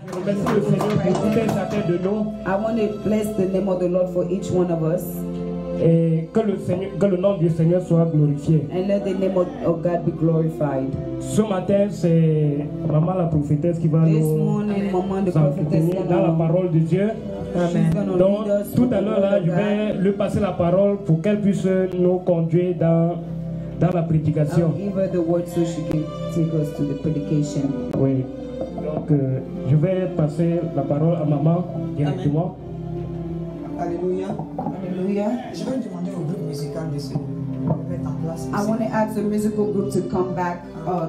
Je remercie le Seigneur pour tout un chacun de nous. I want to bless the name of the Lord for each one of us. Et que le nom du Seigneur soit glorifié. And let the name of God be glorified. Ce matin, c'est Maman la prophétesse qui va This nous morning, Maman the prophetess entretenir dans la parole de Dieu. Amen. Donc, tout à l'heure, là, je vais lui passer la parole pour qu'elle puisse nous conduire dans la prédication. I'll give her the word so she can take us to the predication. Oui. Donc, je vais passer la parole à Maman directement. Alléluia. Hallelujah. Je vais demander au groupe musical de se mettre en place. I want to ask the musical group to come back,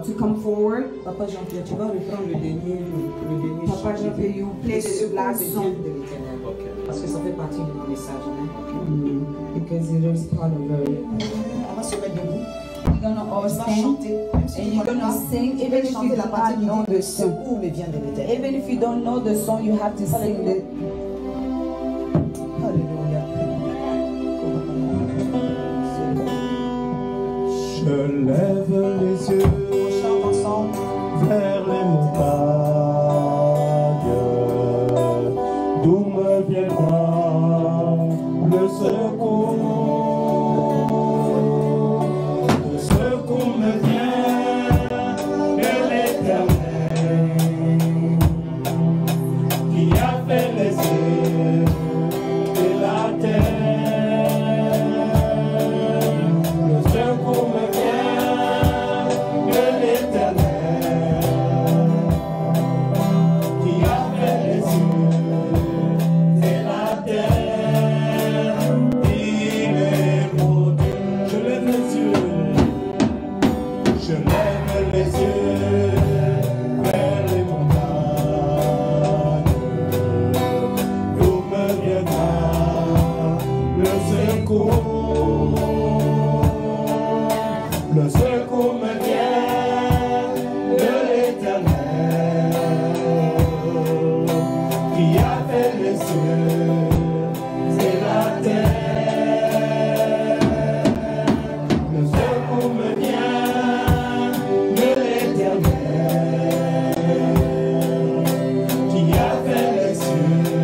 to come forward. Papa Jean-Pierre, tu vas reprendre le dernier Papa Jean-Pierre, you play the last song. de l'Éternel. Parce que ça fait partie de mon message. Hein? Because it is part of her. On va se mettre debout. We're gonna all On va sing, chanter. Même si and tu you're connais gonna pas, sing, even if you chanter do la partie not qui know dit the le song. secours me vient de l'Éternel. Even if you don't know the song, you have to sing it. Alléluia. Je lève les yeux On chante ensemble. vers les montagnes, d'où me viendra le secours. Le secours me vient de l'Éternel, qui a fait les cieux et la terre. Le secours me vient de l'Éternel, qui a fait les cieux et la terre. Il est mon Dieu. Je lève les yeux, je lève les yeux vers les montagnes, d'où me viendra le secours. Le secours me vient de l'Éternel, qui a fait les cieux et la terre. Le secours me vient de l'Éternel, qui a fait les cieux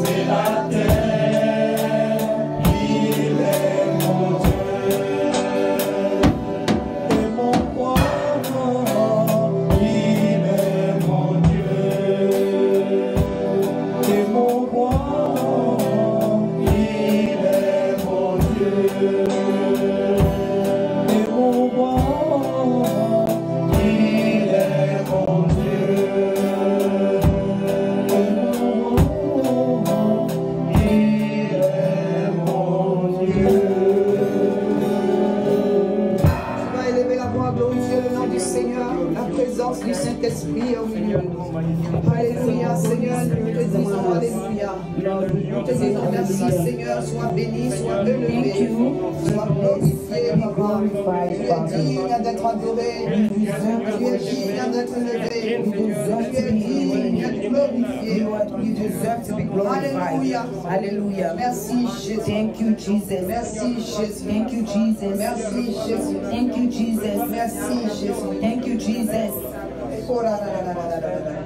et la terre. Il est mon Dieu et mon roi. Il est mon Dieu et mon roi. Il est mon Dieu et mon roi. Il est mon Dieu et mon roi. Il est mon Dieu. Tu vas élever la voix, glorifier le nom du Seigneur, la présence du Saint-Esprit au milieu de nous. Alléluia, Seigneur, nous te disons Alléluia. Nous te disons merci, Seigneur, sois béni, sois élevé, sois glorifié, Papa. Tu es digne d'être adoré, tu es digne d'être élevé, tu es digne d'être glorifié. You deserve to be glorified. Alléluia. Hallelujah. Merci, Jésus. Thank you, Jesus. Merci, Jésus. Thank you, Jesus. Merci, Jésus. Thank you, Jesus. Merci, Jésus. Thank you, Jesus.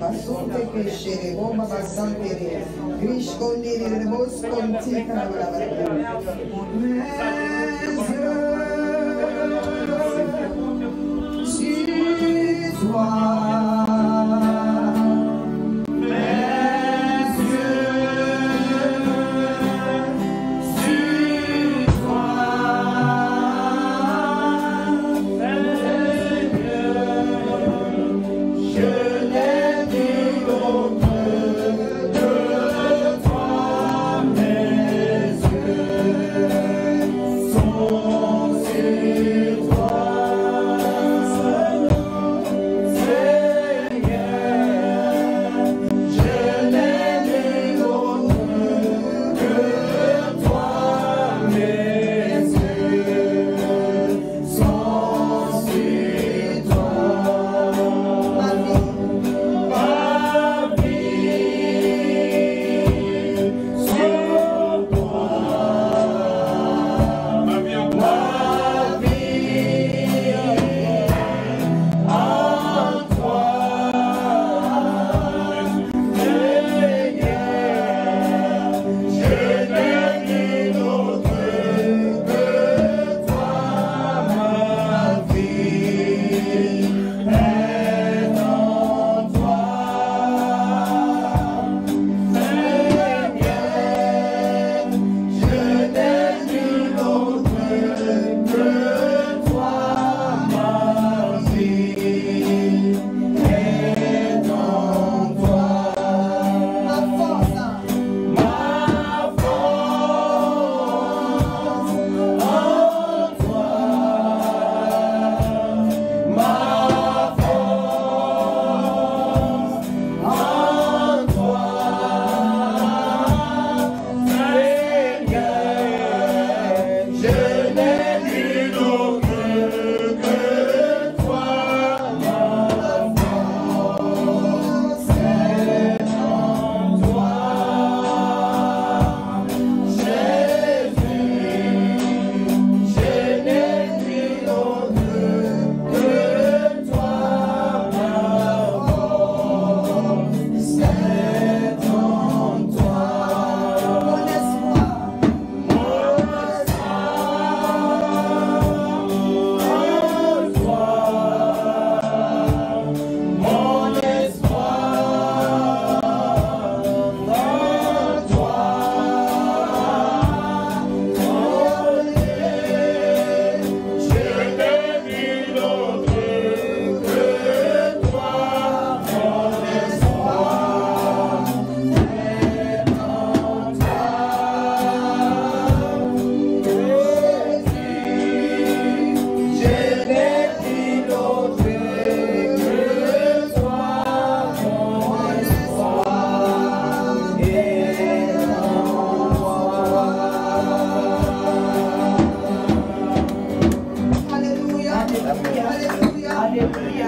Basunte pescere, bomba bassantere, griscondere, bosconti, sur toi, mes yeux, sur toi, je n'ai vu autre que toi, mes yeux sont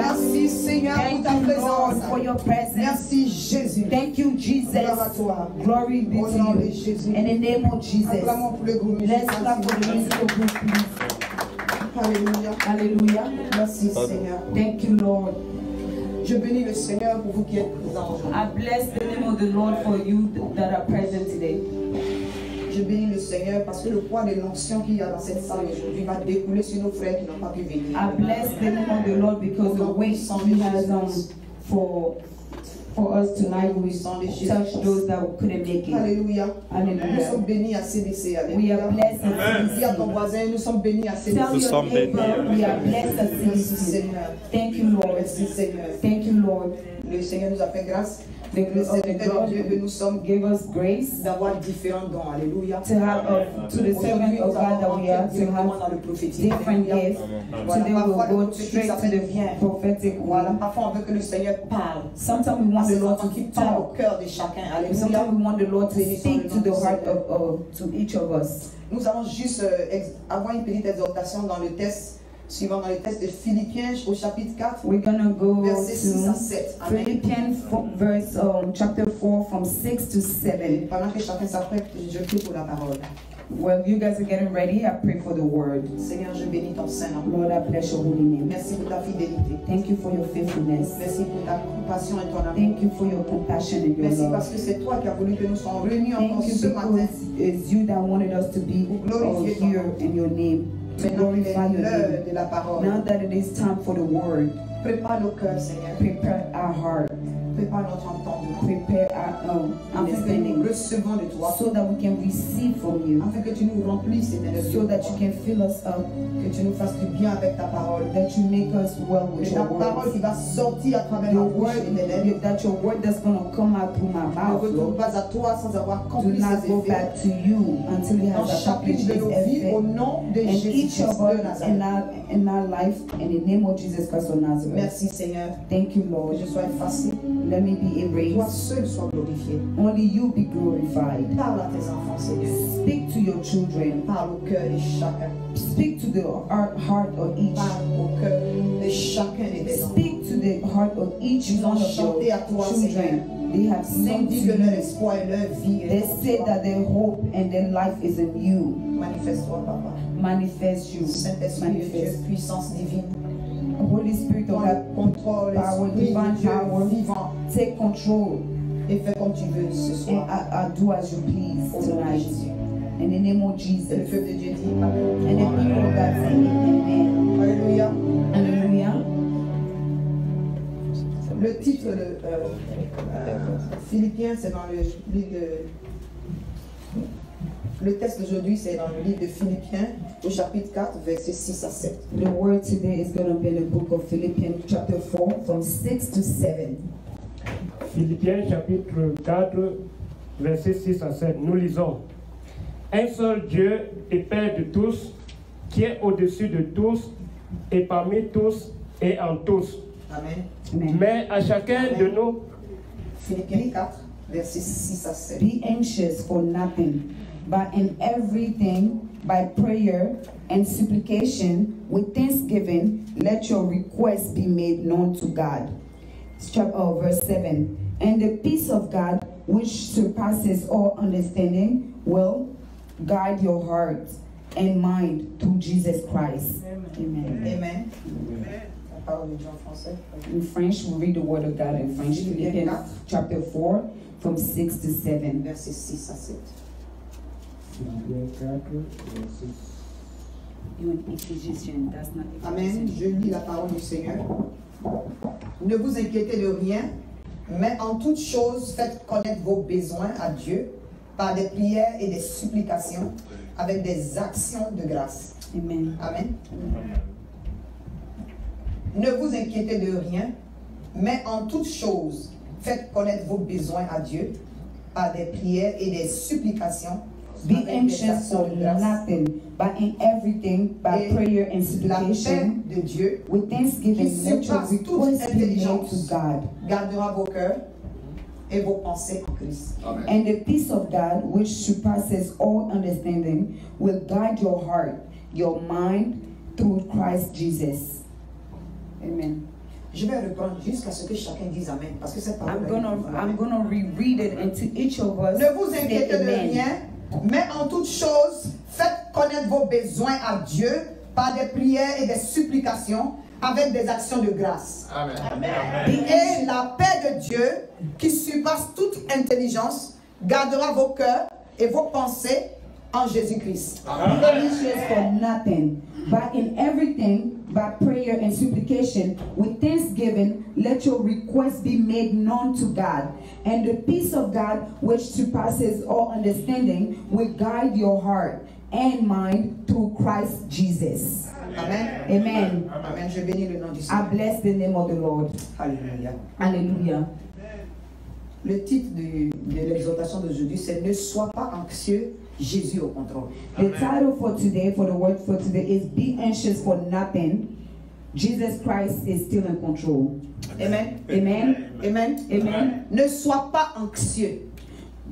Merci Seigneur pour Thank ta you, Lord, présence. for your presence. Merci Jésus. Thank you, Jesus. Gloire à toi. Glory be Au nom de to you. Jésus. In the name of Jesus. Acclamons pour le groupe Let's musical, clap for the s'il vous musical group, please. plaît. Alléluia. Hallelujah. Merci Seigneur. Thank you, Lord. Je bénis le Seigneur pour vous qui êtes présents aujourd'hui. I bless the name of the Lord for you that are present today. Je bénis le Seigneur parce que le poids de l'onction qu'il y a dans cette salle aujourd'hui va découler sur nos frères qui n'ont pas pu venir. I bless the name of the Lord because the weight He has on for us tonight will touch those that couldn't make it. Alléluia. Nous Hallelujah. sommes bénis à CDC. We Alléluia. are blessed Dis à at ton CDC. voisin, nous sommes bénis à Tell CDC. Nous your sommes neighbor, bénis. we are blessed at Merci CDC. Seigneur. Thank you, Lord. Merci Seigneur. Thank you, Lord. Le Seigneur nous a fait grâce. The Le Seigneur de Dieu que nous sommes give us grace d'avoir différents dons. Alléluia. to have to the servant of God that we are to have dans le prophétique. different gifts. Voilà, Today parfois we'll le go prophétique, straight ça to fait the bien. prophetic Voilà, one. parfois on veut que le Seigneur parle. Sometimes we want C'est the Lord l'entend qui to parle au talk. cœur de chacun. Alléluia. Sometimes we want the Lord to speak to the heart of to each of us. Nous allons juste avoir une petite exhortation dans le test suivant, dans le test de Philippiens au chapitre 4, We're gonna go versets 6 à to 7. Amen. Philippians verse chapter 4 from 6 to 7. Pendant que chacun s'apprête, je prie pour la parole. While you guys are getting ready, I pray for the word. Seigneur, je bénis ton Saint-Nom. Lord, I bless your holy name. Merci pour ta fidélité. Thank you for your faithfulness. Merci pour ta compassion et ton amour. Thank you for your compassion and your Merci love. parce que c'est toi qui as voulu que nous soyons réunis encore Thank you ce matin. because it's you that wanted us to be all here in your name, to Maintenant qu'il est glorify your l'heure name. de la parole. Now that it is time for the word, Prépare nos cœurs, Seigneur. prepare our heart, Prépare notre entendement. prepare our Afin que nous understanding, recevons de toi. so that we can receive from you, Afin que tu nous remplisses, Seigneur, de so that you toi. can fill us up, Que tu nous fasses du bien avec ta parole. that you make us well with Et your ta parole words. qui va sortir à travers la Your bouche word, et tes lèvres that your word that's going to come out through my ne mouth, retourne Lord, pas à toi sans avoir do accompli not ses go effets back to you until it dans has chaque une accomplished de its nos vies au effect. nom de And each Jésus-Christ of de us Nazareth. in our life, in the name of Jesus Christ of Nazareth. Merci Seigneur. Thank you, Que Lord. je sois effacé. Let me be Toi erased. seul sois glorifié. Only you be glorified. Parle à tes enfants, Seigneur. Speak to your children. Parle au cœur de chacun. Speak to the heart of each. Parle au cœur de chacun de tes enfants. Speak to the heart of each Ils ont one of chanté your à toi, children. They have Ils ont sung to dit que leur you. espoir et leur vie est They en say toi. that their hope and their life is in you. Manifeste-toi, Papa. Manifest you. Saint-Esprit de Dieu, Manifest. puissance divine. Holy Spirit of Prends God, le contrôle, power, Esprit divine de Dieu power. vivant. Take control Et fais comme tu veux ce and soir. do as you please Au nom de tonight. Jésus. In the name of Et le Jesus. peuple de Dieu dit Amen. And the people of God say amen. Alléluia. Hallelujah. Le titre de Philippiens, c'est dans le livre de... Le texte d'aujourd'hui, c'est dans le livre de Philippiens, au chapitre 4, versets 6 à 7. The word today is going to be in the book of Philippians chapter 4 from 6 to 7. Philippiens chapitre 4, versets 6 à 7. Nous lisons. Un seul Dieu et Père de tous, qui est au-dessus de tous et parmi tous et en tous. Amen. Amen. Mais à chacun de nous, Philippiens 4, versets 6 à 7. Be anxious for nothing, but in everything, by prayer and supplication, with thanksgiving, let your requests be made known to God. Verse 7. And the peace of God, which surpasses all understanding, will guide your heart and mind through Jesus Christ. Amen. Amen. La parole de Dieu en français. In French, we read the word of God in French. Philippians chapter 4, from 6 to 7. Versets 6 à 7. Philippiens 4, verset You an Ephesian, that's not Amen. Je lis la parole du Seigneur. Ne vous inquiétez de rien, mais en toute chose, faites connaître vos besoins à Dieu par des prières et des supplications avec des actions de grâce. Amen. Amen. Ne vous inquiétez de rien, mais en toute chose, faites connaître vos besoins à Dieu par des prières et des supplications. Be avec des anxious actions for de grâce. nothing, but in everything, by Et prayer and La paix supplication, de Dieu with thanksgiving, qui let your surpasse toute requests be made intelligence. to God. gardera vos cœurs et vos pensées en Christ. And the peace of God, which surpasses all understanding, will guide your heart, your mind, through Christ Jesus. Amen. Je vais reprendre jusqu'à ce que chacun dise Amen. Parce que cette parole I'm gonna reread it and to each of us. Ne vous say inquiétez de amen. rien, mais en toutes choses, faites connaître vos besoins à Dieu par des prières et des supplications avec des actions de grâce. Amen. Et la paix de Dieu, qui surpasse toute intelligence, gardera vos cœurs et vos pensées en Jésus-Christ. Be anxious for nothing, but in everything, by prayer and supplication, with thanksgiving, let your requests be made known to God. And the peace of God, which surpasses all understanding, will guide your heart and mind through Christ Jesus. Amen. Amen. Amen. Je bénis le nom du I Seigneur. bless the name of the Lord. Alléluia. Hallelujah. Le titre de l'exhortation d'aujourd'hui, c'est Ne sois pas anxieux, Jésus au contrôle. The title for today, for the word for today, is Be Anxious for Nothing. Jesus Christ is still in control. Amen. Amen. Amen. Amen. Ne sois pas anxieux.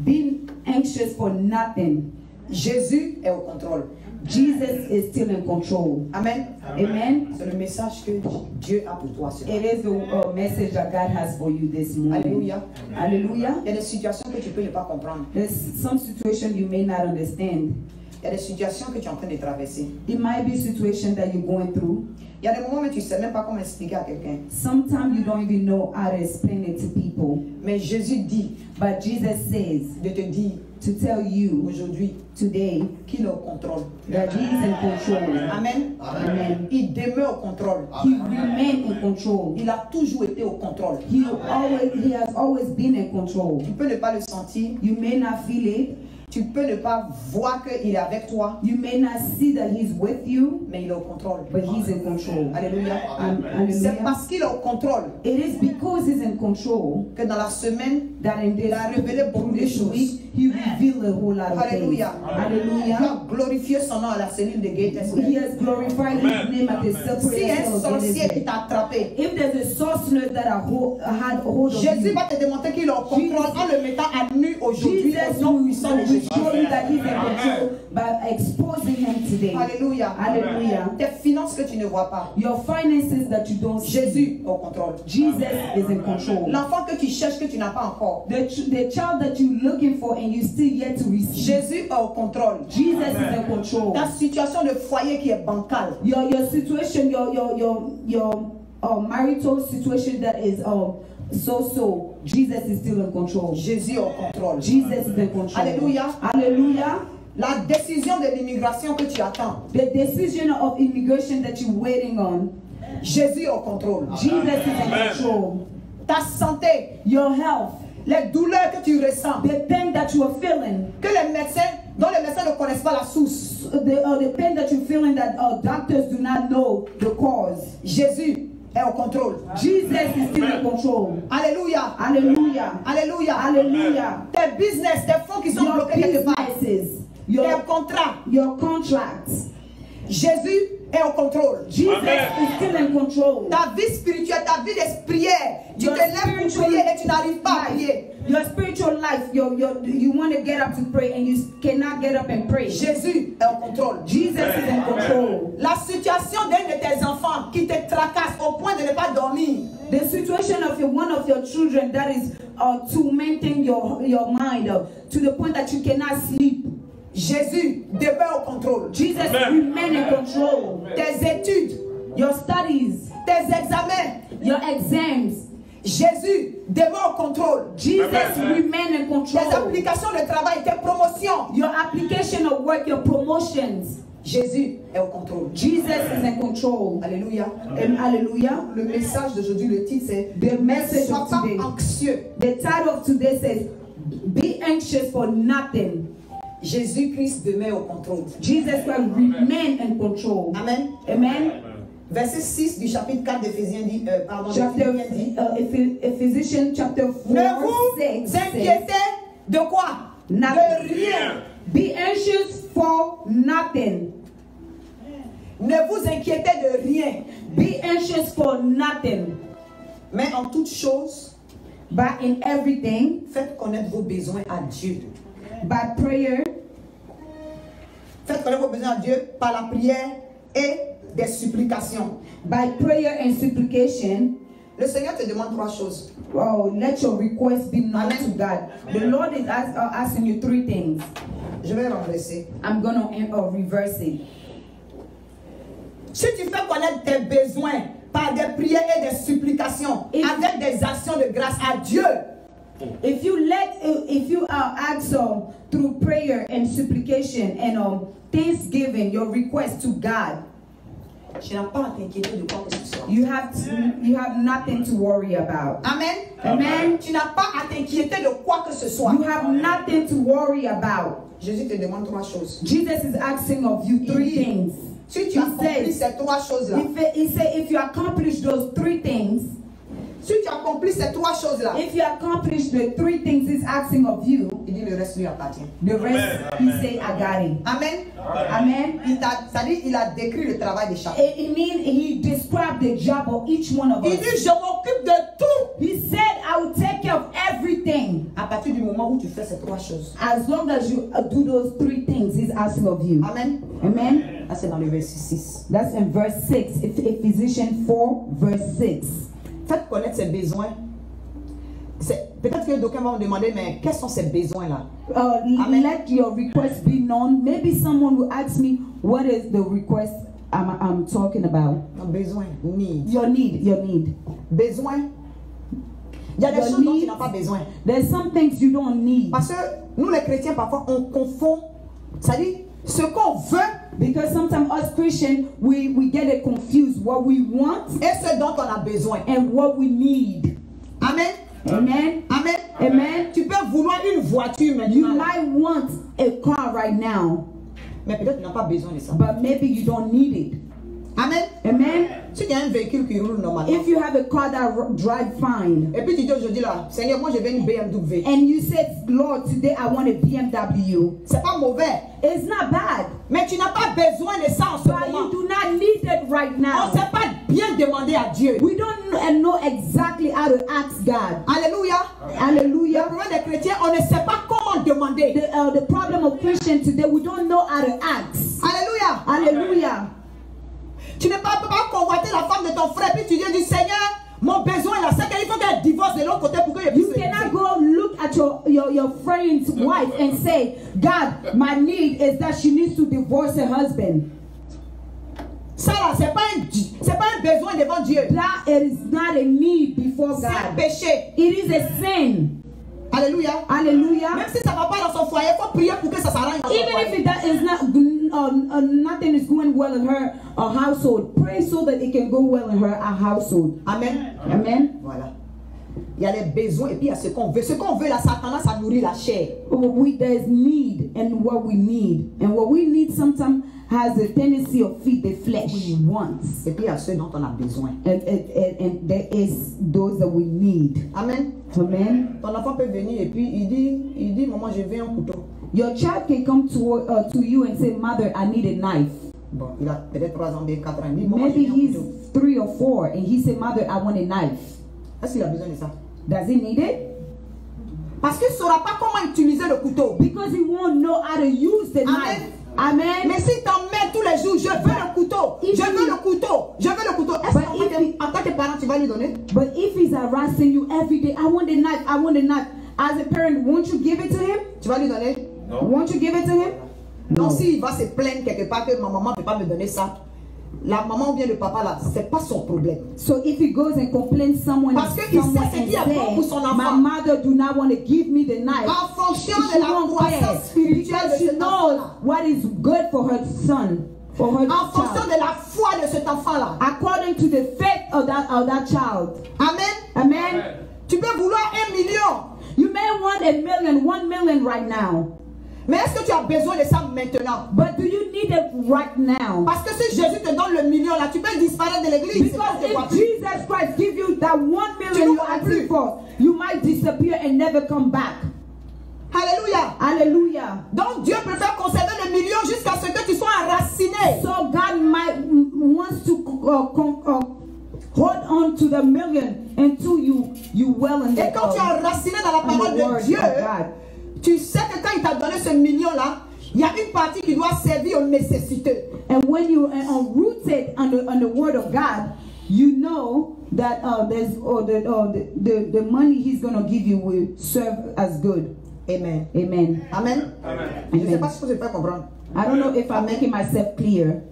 Be anxious for nothing. Jésus est au contrôle. Jesus is still in control. Amen. Amen. C'est le message que Dieu a pour toi. It is the message that God has for you this morning. Alléluia. Hallelujah. Il y a des situations que tu peux ne pas comprendre. There's some situation you may not understand. Il y a des situations que tu es en train de traverser. It might be a situation that you're going through. Il y a des moments où tu ne sais même pas comment expliquer à quelqu'un. Sometimes you don't even know how to explain it to people. Mais Jésus dit But Jesus says de te dire to tell you aujourd'hui today qu'il est au contrôle. that He is in control. Amen. Amen. Il demeure au contrôle. He remains in control. Il a toujours été au contrôle. He has always been in control. Tu peux ne pas le sentir. You may not feel it. Tu peux ne pas voir qu'il est avec toi. You may not see that He's with you, Mais il est au contrôle. but He's in control. Alléluia. C'est Hallelujah. parce qu'il est au contrôle It is because He's in control que dans la semaine, that in il a révélé beaucoup de this choses. week He revealed a whole lot of things. Alléluia. Il Hallelujah. a glorifié son nom à la cellule de Gates. He has glorified His name at the Si separate un cell of sorcier qui Genesis. t'a attrapé, If there's a sorcerer that had hold of Jésus you, va te démontrer qu'il est au contrôle en le mettant à nu aujourd'hui Jesus au nom will puissant de Jésus. show you that He's in control by exposing Him today. Alléluia. Hallelujah. Tes finances que tu ne vois pas, Your finances that you don't see, Jésus est au contrôle. Jesus is in control. L'enfant que tu cherches que tu n'as pas encore, The child that you're looking for and you still yet to receive, Jésus est au contrôle. Jesus is in control. Ta situation de foyer qui est bancale, Your situation, your marital situation that is so, Jesus is still in control. Jésus est au contrôle. Jesus is in control. Alléluia. Hallelujah. La décision de l'immigration que tu attends, The decision of immigration that you're waiting on, Jésus est au contrôle. Jesus is in control. Ta santé, Your health, les douleurs que tu ressens, the pain that you are feeling, que les médecins, dont les médecins ne connaissent pas la source, the pain that you're feeling that doctors do not know the cause. Jésus est au contrôle. Jesus is still in control. Alléluia. Hallelujah. Alléluia. Hallelujah. Tes business, tes fonds qui sont Your bloqués quelque part, businesses, tes contrats, your contracts. Jésus est au contrôle. Jesus is still in control. Ta vie spirituelle, ta vie de prière, tu te lèves pour prier et tu n'arrives pas à prier. Your spiritual life, you want to get up to pray and you cannot get up and pray. Jésus est au contrôle. Jesus is in control. La situation d'un de tes enfants qui te tracasse au point de ne pas dormir. The situation of one of your children that is tormenting your mind to the point that you cannot sleep. Jésus demeure au contrôle. Jesus remain in control. Tes études, Your studies, tes examens, your exams, Jésus demeure au contrôle. Jesus remain in Tes control. applications de travail, tes promotions, Your application of work, your promotions, Jésus est au contrôle. Jesus is in control. Alléluia. And hallelujah. Le message d'aujourd'hui, le titre c'est The Ne message sois of pas today. anxieux. The title of today says, Be anxious for nothing. Jésus-Christ demeure au contrôle. Jesus will remain in control. Amen. Amen. Verset 6 du chapitre 4 d'Éphésiens dit, Chapter dit, Ephesians chapter 4, ne vous 6 says, inquiétez de quoi? Nothing. De rien. Be anxious for nothing. Ne vous inquiétez de rien. Be anxious for nothing. Mais en toute chose, But in everything, faites connaître vos besoins à Dieu. by prayer, Faites connaître vos besoins à Dieu par la prière et des supplications. by prayer and supplication, Le Seigneur te demande 3 choses. Oh, let your request be known to God. The Lord is asking you 3 things. Je vais renverser. I'm gonna reverse it. Si tu fais connaître tes besoins par des prières et des supplications, avec des actions de grâce à Dieu, if you ask through prayer and supplication and thanksgiving your request to God, tu n'as pas à t'inquiéter de quoi que ce soit. you have nothing to worry about. Amen. Amen. Tu n'as pas à t'inquiéter de quoi que ce soit. You have nothing to worry about. Jésus te demande 3 choses. Jesus is asking of you 3 things. Si tu accomplis ces 3 choses-là, He said, if you accomplish those 3 things, si tu accomplis ces 3 choses-là, if you accomplish the 3 things he's asking of you, il dit le reste lui appartient. the rest he say, I got it. Amen. Amen. C'est-à-dire il a décrit le travail de chacun. It means he described the job of each one of Il us. dit je m'occupe de tout. He said, I will take care of everything. À partir du moment où tu fais ces 3 choses. As long as you do those 3 things, he's asking of you. Amen. Amen. Là c'est dans le verset 6. That's in verse 6. Ephesians 4, verse 6. Faites connaître ses besoins. Peut-être que d'aucuns vont me demander, mais quels sont ces besoins-là? Let your request be known. Maybe someone will ask me, what is the request I'm talking about? Besoin, need. Your need. Besoin. Il y a des choses dont tu n'as pas besoin. There's some things you don't need. Parce que nous les chrétiens, parfois, on confond. C'est-à-dire, ce qu'on veut. Because sometimes us Christians, we get it confused. What we want et ce dont on a besoin. And what we need. Amen. Amen. Amen. Amen. Tu peux vouloir une voiture maintenant. You might want a car right now. Mais peut-être tu n'as pas besoin de ça. But maybe you don't need it. Amen. Amen. Si tu as un véhicule qui roule normalement. If you have a car that drive fine. Et puis tu dis aujourd'hui là, Seigneur, moi je veux une BMW. And you said, Lord, today I want a BMW. C'est pas mauvais. It's not bad. Mais tu n'as pas besoin de ça en ce moment. But you do not need it right now. On ne sait pas bien demander à Dieu. We don't know exactly how to ask God. Alléluia. Hallelujah. Le problème des chrétiens, on ne sait pas comment demander. The problem of Christians today, we don't know how to ask. Alléluia. Hallelujah. Tu ne peux pas convoiter la femme de ton frère puis tu dis Seigneur, mon besoin là, c'est qu'il faut qu'elle divorce de l'autre côté pour que je puisse. You cannot go look at your friend's wife and say, God, my need is that she needs to divorce her husband. Ça là, c'est pas un besoin devant Dieu. That it is not a need before God. C'est un péché. It is a sin. Alléluia. Hallelujah. Même si ça va pas dans son foyer, il faut prier pour que ça s'arrange dans son Even foyer. if that is not nothing is going well in her household, pray so that it can go well in her household. Amen. Amen. Voilà. Il y a les besoins et puis il y a ce qu'on veut. Ce qu'on veut là, ça a tendance à nourrir la chair. There's need and what we need. And what we need sometimes has a tendency of feed the flesh wants. Et puis il y a ceux dont on a besoin. And there is those that we need. Amen. Amen. Ton enfant peut venir et puis il dit maman, je veux un couteau. Your child can come to you and say, Mother, I need a knife. Bon, il a peut-être 3 ans, 4 ans. Maybe he's 3 or 4 and he said, Mother, I want a knife. Est-ce qu'il a besoin de ça? Does he need it? Parce qu'il ne saura pas comment utiliser le couteau. Because he won't know how to use the knife. Amen. Mais si t'en mets tous les jours, je veux le couteau, je veux le couteau, je veux le couteau. Est-ce qu'en tant que parent, tu vas lui donner? But if he's harassing you every day, I want a knife, I want a knife. As a parent, won't you give it to him? Tu vas lui donner? No. Won't you give it to him? Non, s'il va se plaindre quelque part que ma maman ne peut pas me donner ça, la maman ou bien le papa là, c'est pas son problème. So if he goes and complains parce qu'il sait ce qui est bon pour son enfant. My mother do not want to give me the knife. En fonction de la croissance spirituelle de cet enfant. What is good for her son, for her en fonction de la foi de cet enfant là. According to the faith of that child. Amen. Amen. Tu peux vouloir 1 million. You may want 1 million right now. Mais est-ce que tu as besoin de ça maintenant? But do you need it right now? Parce que si Jésus te donne le million là, tu peux disparaître de l'église. Because if Jesus Christ give you that 1 million you're asking for, you might disappear and never come back. Alléluia. Hallelujah. Donc Dieu préfère conserver le million jusqu'à ce que tu sois enraciné. So God wants to hold on to the million until you well in the Et quand tu es enraciné dans la parole de Dieu, tu sais que quand il t'a donné ce million là, il y a une partie qui doit servir aux nécessités. And when you are rooted on the word of God, you know that the money he's going to give you will serve as good. Amen. Amen. Amen. Je ne sais pas si vous pouvez comprendre. I don't know if I'm making myself clear.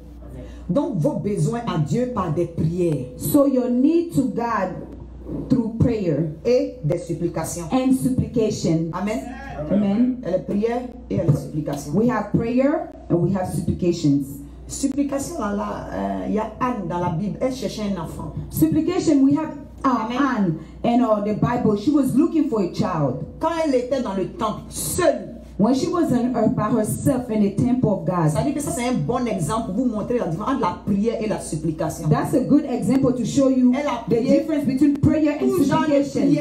Donc vos besoins à Dieu par des prières. So your need to God through prayer et des supplications. And supplication. Amen. Amen. Et les prières et les supplications. We have prayer and we have supplications. Supplication là, il y a Anne dans la Bible, elle cherchait un enfant. Supplication, we have Anne in the Bible. She was looking for a child. Quand elle était dans le temple, seule. When she was by herself in the temple of God. Ça dit que ça c'est un bon exemple pour vous montrer la différence entre la prière et la supplication. That's a good example to show you the difference between prayer and supplication.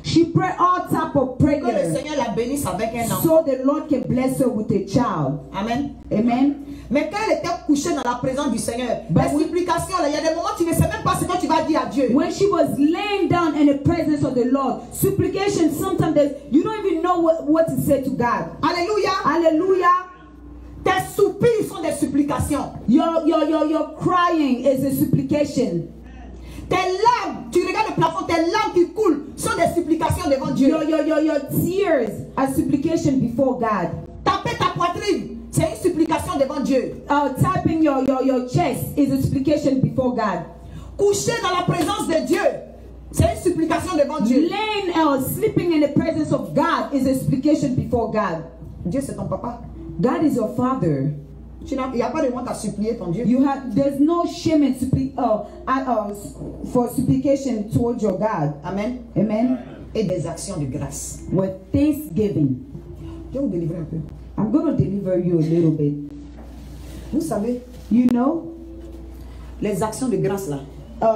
She prayed all type of prayer. Que le Seigneur la bénisse avec un enfant. So the Lord can bless her with a child. Amen. Amen. Mais quand elle était couchée dans la présence du Seigneur, la supplication, il y a des moments où tu ne sais même pas ce que tu vas dire à Dieu. When she was laying down in the presence of the Lord, supplication, sometimes you don't even know what to say to God. Alléluia. Alléluia. Tes soupirs sont des supplications. Your crying is a supplication. Tes larmes, tu regardes le plafond, tes larmes qui coulent sont des supplications devant Dieu. Your tears are supplication before God. Taper ta poitrine, c'est une supplication devant Dieu. Tapping your chest is a supplication before God. Coucher dans la présence de Dieu, c'est une supplication devant Dieu. Laying sleeping in the presence of God is a supplication before God. Dieu c'est ton papa. God is your father. Il n'y a pas de honte à supplier ton Dieu. There's no shame in for supplication towards your God. Amen. Amen. Et des actions de grâce. With thanksgiving. Je vais vous délivrer un peu. I'm going to deliver you a little bit. Vous savez, you know, les actions de grâce là.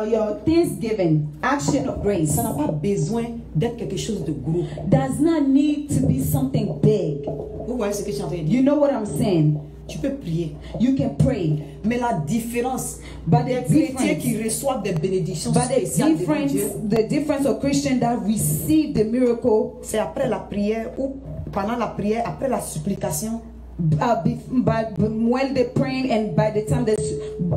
Your thanksgiving, action of grace. Ça n'a pas besoin d'être quelque chose de gros. Does not need to be something big. Vous voyez ce que je suis en train de dire? You know what I'm saying? Tu peux prier. You can pray. Mais la différence, des chrétiens qui reçoivent des bénédictions spéciales de Dieu, the difference of Christians that receive the miracle, c'est après la prière ou pendant la prière, après la supplication. While they're praying and by the time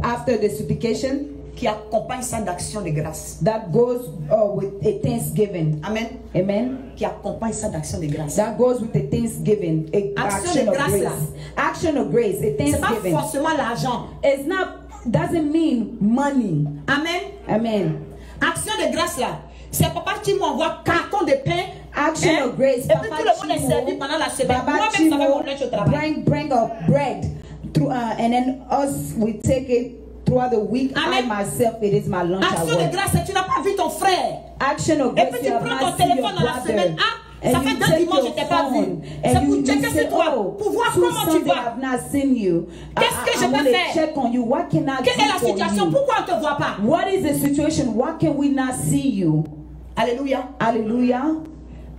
after the supplication, qui accompagne ça d'action de grâce. That goes with a thanksgiving. Amen. Amen. Qui accompagne ça d'action de grâce. That goes with a thanksgiving. Action de grâce là. Action of grace. A thanksgiving. C'est pas forcément l'argent. It's not. Doesn't mean money. Amen. Amen. Action de grâce là. C'est papa qui m'envoie carton de pain. Action of grace. Et puis tout le monde est servi pendant la semaine. Moi-même, ça va mon lunch au travail. Bring up bread through, and then us we take it. Throughout the week, Amen. I myself, it is my lunch. Action de grâce, tu n'as pas vu ton frère. Action of grace. Et puis tu prends ton téléphone dans la semaine. Ah, ça fait 2 dimanches que je t'ai pas vu. C'est pour checker sur toi, pour voir comment tu vas. Qu'est-ce que je peux faire? Check on you. What can I Quelle est la situation? Pourquoi on ne te voit pas? What is the situation? What can we not see you? Alléluia. Alléluia.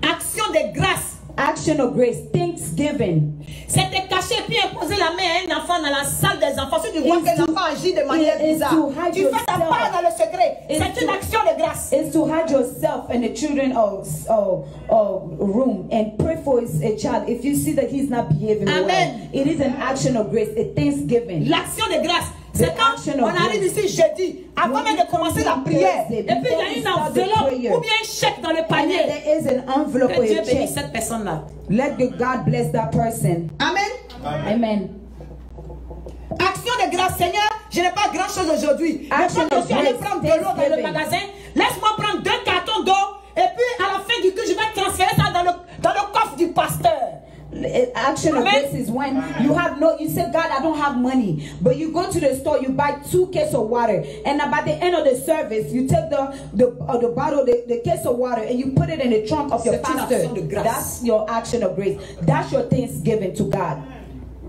Action de grâce. Action of grace, thanksgiving. C'est te cacher puis imposer la main à un enfant dans la salle des enfants. Si tu vois que l'enfant agit de manière bizarre, tu fais ta part dans le secret. C'est une action de grâce. It's to hide yourself in the children's room and pray for a child. If you see that he's not behaving well, it is an action of grace, a thanksgiving. L'action de grâce. C'est quand on arrive ici jeudi, avant même de commencer la prière, et puis il y a une enveloppe ou bien un chèque dans le panier. Que Dieu bénisse cette personne-là. Let God bless that person. Amen. Amen. Action de grâce, Seigneur, je n'ai pas grand-chose aujourd'hui. Mais quand je suis allé prendre de l'eau dans le magasin, laisse-moi prendre 2 cartons d'eau, et puis à la fin du culte, je vais transférer ça dans le coffre du pasteur. Action of grace is when you say, God, I don't have money, but you go to the store, you buy 2 cases of water, and by the end of the service, you take the bottle, the case of water, and you put it in the trunk of your pastor. That's your action of grace. That's your thanksgiving to God.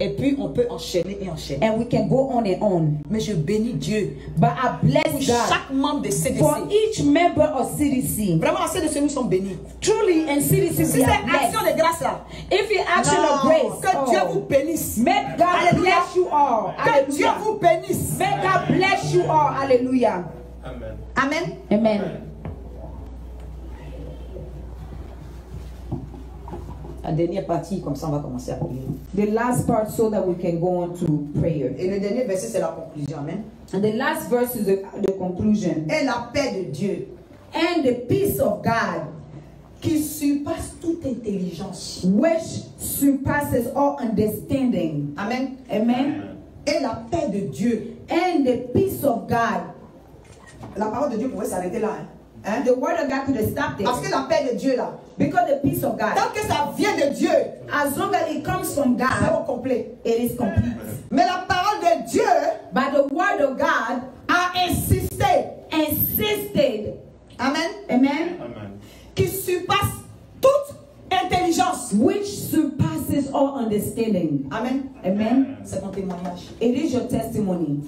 Et puis on peut enchaîner et enchaîner. And we can go on and on. Mais je bénis Dieu. But I bless God. Chaque membre de CDC. For each member of CDC. Vraiment, CDC nous sommes bénis. Truly, in CDC si we are c'est action de grâce là. If you action of grace. Que Dieu vous bénisse. May God bless you all. Que Dieu vous bénisse. May God bless you all. Hallelujah. Amen. Amen. Amen. La dernière partie, comme ça on va commencer à prier. The last part so that we can go on to prayer. Et le dernier verset c'est la conclusion. Amen. And the last verse is the conclusion. Et la paix de Dieu, And the peace of God, qui surpasse toute intelligence. which surpasses all understanding. Amen. Amen. Et la paix de Dieu. And the peace of God. La parole de Dieu pouvait s'arrêter là. Hein? The word of God could have stopped it. Parce que la paix de Dieu là, Because the peace of God, tant que ça vient de Dieu, as long as it comes from c'est God, au complet. it is complete. Mais la parole de Dieu But the word of God a insisté, insisted, amen, amen, qui surpasse toute intelligence. which surpasses all understanding. Amen. Amen. C'est ton témoignage. It is your testimony.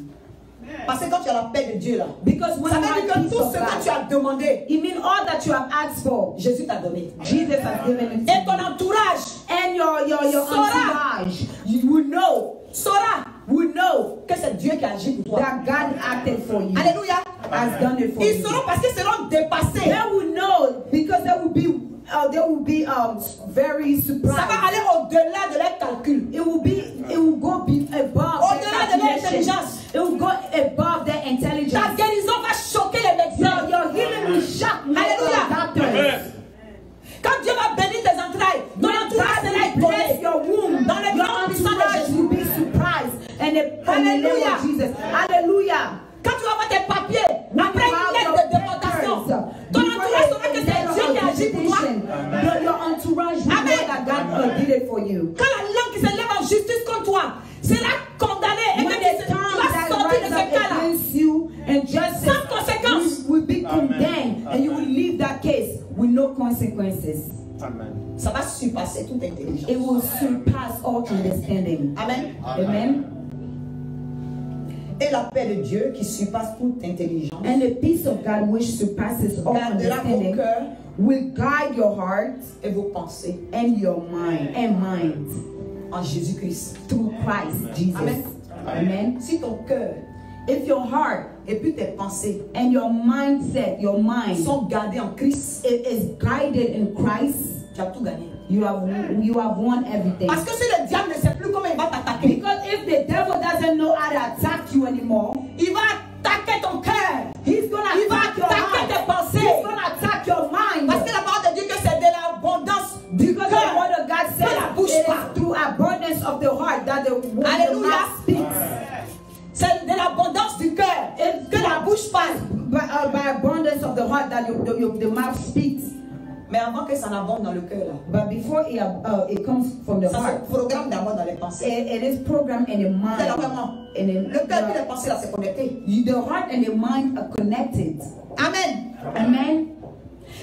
Parce que quand tu as la paix de Dieu là, Because when ça you veut dire have que peace tout of ce que tu God, as demandé, it means all that you have asked for, Jésus t'a donné. Jesus has given it to Et ton you. entourage And your Sora. entourage, you will know que c'est Dieu qui agit pour toi. that God acted for you, Alléluia. has done it for Ils you. sauront parce qu'ils seront dépassés. They will know because they will be very Ça surprised. va aller au-delà de leurs calculs. It will go above Au-delà de their leur calculation. intelligence. It will go above their Ta intelligence. guérison va choquer les médecins. Your healing will shock Alléluia. doctors. Quand Dieu va bénir tes entrailles, ton entourage sera Bless étonné. your womb. Dans le Your nom puissant de entourage Jésus. will be surprised. And in the name Alléluia. of Jesus. Hallelujah. Quand tu vas voir tes papiers, après une lettre de déportation, ton entourage saura que c'est Dieu qui agit pour toi. Your entourage will know Amen. that God did it for you. Quand la langue qui se lève en justice contre toi sera condamnée et When que the tu tongue vas that sortir de rises ce up cas-là. against you and justice Sans conséquence. will be condemned, and you will leave that case with no consequences. Ça va surpasser toute intelligence. It will surpass all understanding. Amen. Amen. Et la paix de Dieu qui surpasse toute intelligence And the peace of God, which surpasses all gardera vos understanding, cœurs will guide your heart et vos pensées and your mind and minds en Jésus-Christ. through Christ Jesus. Amen. Amen. Si ton cœur If your heart et puis tes pensées and your mindset, your mind, sont gardés en Christ, it is guided in Christ, tu as tout gagné. you have won everything. Parce que si le diable ne sait plus comment il va t'attaquer, Because if the devil doesn't know how to attack you anymore, il va attaquer ton cœur. he's gonna Il va attack your attaquer tes heart. pensées. He's gonna attack your mind. Parce que la parole de Dieu que c'est de l'abondance du Because the cœur. word of God Que la says bouche it is parle. through abundance of the heart that the Alléluia. mouth speaks. C'est de l'abondance du cœur que la bouche parle. By abundance of the heart that the mouth speaks. Mais avant que ça n'abonde dans le cœur là, But before it comes from the ça heart, se programme d'abord dans les pensées. it is programmed in the C'est là mind. vraiment. And in Le cœur et les pensées là c'est connecté. the heart and the mind are connected. Amen. Amen.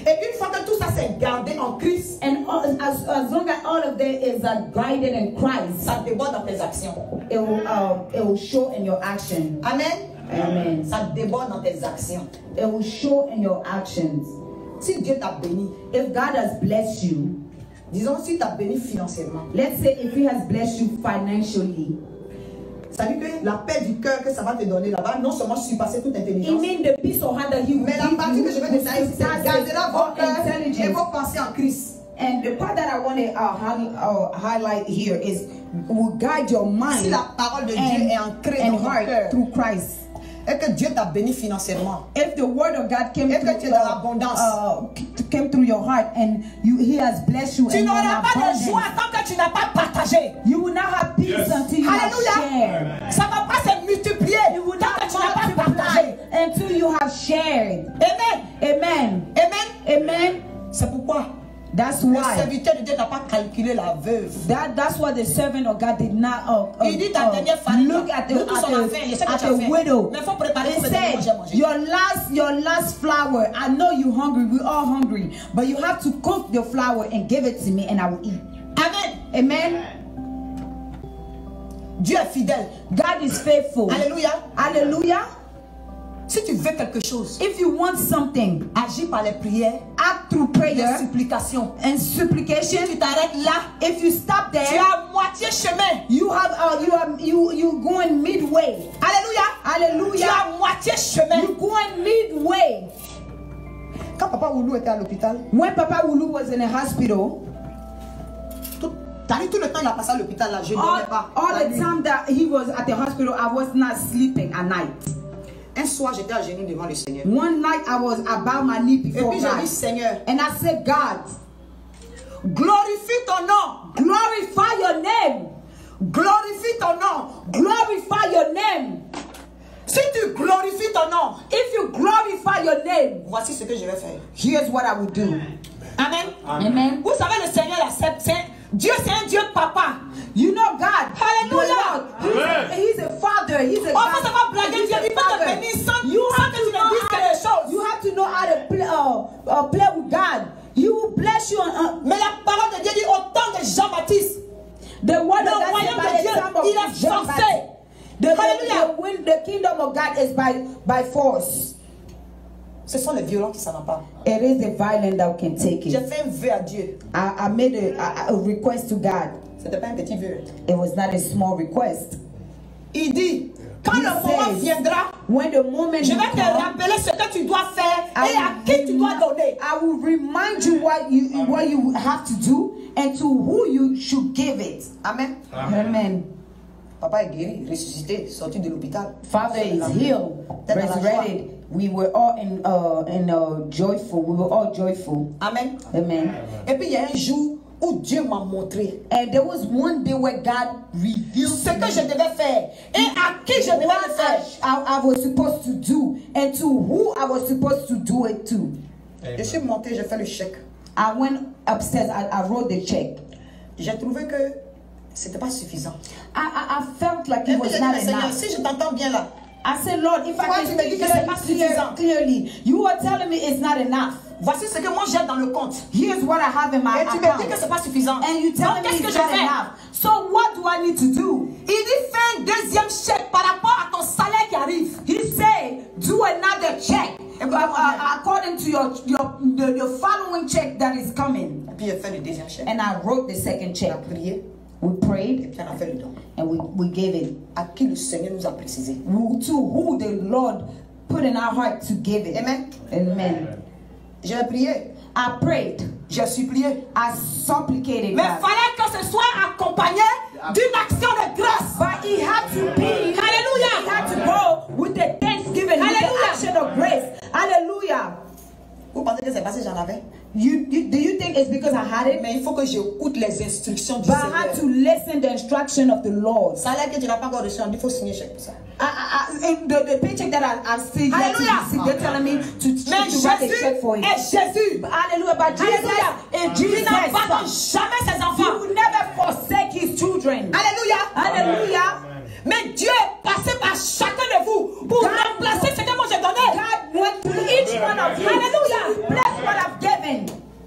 Et une fois que tout ça s'est gardé en Christ, And as long as all of that is guided in Christ, ça déborde dans tes actions. it will show in your action. Amen. Amen. Ça déborde dans tes actions. It will show in your actions. Si Dieu t'a béni, If God has blessed you, disons si t'a béni financièrement, let's say if He has blessed you financially, ça veut dire que la paix du cœur que ça va te donner là-bas, non seulement surpasser toute it intelligence, means the peace of heart that He will mais la give partie you que je vais will détailler, c'est surpass gardera all vos cœurs et intelligence. vos pensées en Christ. And the part that I want to highlight here is will guide your mind Si la parole de Dieu est ancrée and dans ton heart cœur, through Christ. et que Dieu t'a béni financièrement, If the word of God came Et que tu es dans l'abondance. came through your heart and He has blessed you tu and you're in n'auras pas de abundance, joie tant que tu n'as pas partagé. you will not have peace until you have Alléluia. shared. Ça ne va pas se multiplier tant que tu n'as pas partagé. Until you have shared. Amen. Amen. Amen. Amen. C'est pourquoi That's le why. serviteur de Dieu n'a pas calculé la veuve. That's why the servant of God did not Il dit ta dernière famille. look at the, Nous tous on a faim, je sais que tu as faim. widow. Mais il faut préparer He pour que tu said, manges. your last flour. I know you're hungry. We're all hungry, but you have to cook the flour and give it to me, and I will eat. Amen. Amen. Dieu est fidèle. God is faithful. Alléluia. Hallelujah. Si tu veux quelque chose, If you want something, agis par les prières, act through les prayer supplications. and Si supplication. tu t'arrêtes là, If you stop tu there, es à moitié chemin. you going midway. Alléluia. Tu es Hallelujah. à moitié chemin. You're going midway. Quand Papa Oulou était à l'hôpital, When Papa Wulu was in a hospital, tout le temps il a passé à l'hôpital là, je ne dormais pas. all La the nuit. time that he was at the hospital, I was not sleeping at night. Un soir, j'étais à genoux devant le Seigneur. One night I was about my knee Et before puis j'ai dit, God. Seigneur, And I said, God, glorifie ton nom. glorify your name. Glorifie ton nom. Glorify your name. Si tu glorifies ton nom, If you glorify your name, voici ce que je vais faire. here's what I will do. Amen. Amen. Vous savez, le Seigneur accepte. Dieu, c'est un Dieu papa. You know God. Hallelujah. The Lord, he's a father. He's a On God. peut savoir blaguer, Dieu, il peut te bénir sans You sans have que to tu know ne dises quelque chose. you have to know how to play with God. He will bless you. Mais la parole de Dieu dit au temps de Jean-Baptiste, The word le of God royaume said by de the Dieu, time of il est John forcé. Baptist. Hallelujah. The kingdom of God is by force. Ce sont les violents qui s'en emparent. It is the violent that can take J'ai it. fait un vœu à Dieu. I made a request to God. C'était pas un petit vœu. It was not a small request. Il dit, quand He le moment says, viendra, when the moment je will vais te come, rappeler ce que tu dois faire et à qui tu dois donner. I will remind you what you have to do and to who you should give it. Amen. Amen. Papa est guéri, ressuscité, sorti de l'hôpital. Father is healed, resurrected. We were all joyful. We were all joyful. Amen. Amen. Et puis il y a un jour où Dieu m'a montré And there was one day where God revealed ce que je devais faire et à qui je devais what le faire. I was supposed to do and to who I was supposed to do it to. Je suis monté, j'ai fait le chèque. I went upstairs. I wrote the check. J'ai trouvé que c'était pas suffisant. I felt like Et it puis was j'ai dit, not mais Seigneur, enough. si je t'entends bien là, I said, Lord, if Pourquoi I tu can me dis speak que c'est pas suffisant? clearly, you are telling me it's not enough. voici ce que moi j'ai dans le compte. Here's what I have in my Et tu me dis que account. c'est pas suffisant. And you tell Donc me qu'est-ce que it's je not fais? enough. So what do I need to do? Il dit fais un deuxième chèque par rapport à ton salaire qui arrive. He said, do another check according to your following check that is coming. Et puis il fait le deuxième chèque. And I wrote the second On a check. prié, We et prayed puis on a fait le don. and we gave it. À qui le Seigneur nous a précisé. To who the Lord put in our heart to give it. Amen. Amen. J'ai prié, I prayed. j'ai supplié. I supplicated Mais il God. fallait que ce soit accompagné d'une action de grâce. But he had to be, Hallelujah. he had to go with the thanksgiving, with the Hallelujah. action of grace. Hallelujah. Vous pensez que c'est parce que j'en avais? Do you think it's because I had it? Mais il faut que j'écoute les instructions du But I had to Seigneur. listen the instruction of the Lord. Salaire que tu n'as pas encore reçu, il faut signer chèque pour ça. The paycheck that I've seen yet to Hallelujah. receive, they're telling me to Mais write a Jésus check for it. est Jésus. Hallelujah. But Jesus Alléluia. is Il Jesus. n'abandonne jamais ses He enfants. will never forsake his children. Alléluia. Hallelujah. Mais Dieu est passé par chacun de vous pour remplacer ce que moi j'ai donné. God went through each one of you. Hallelujah. Bless what I've given.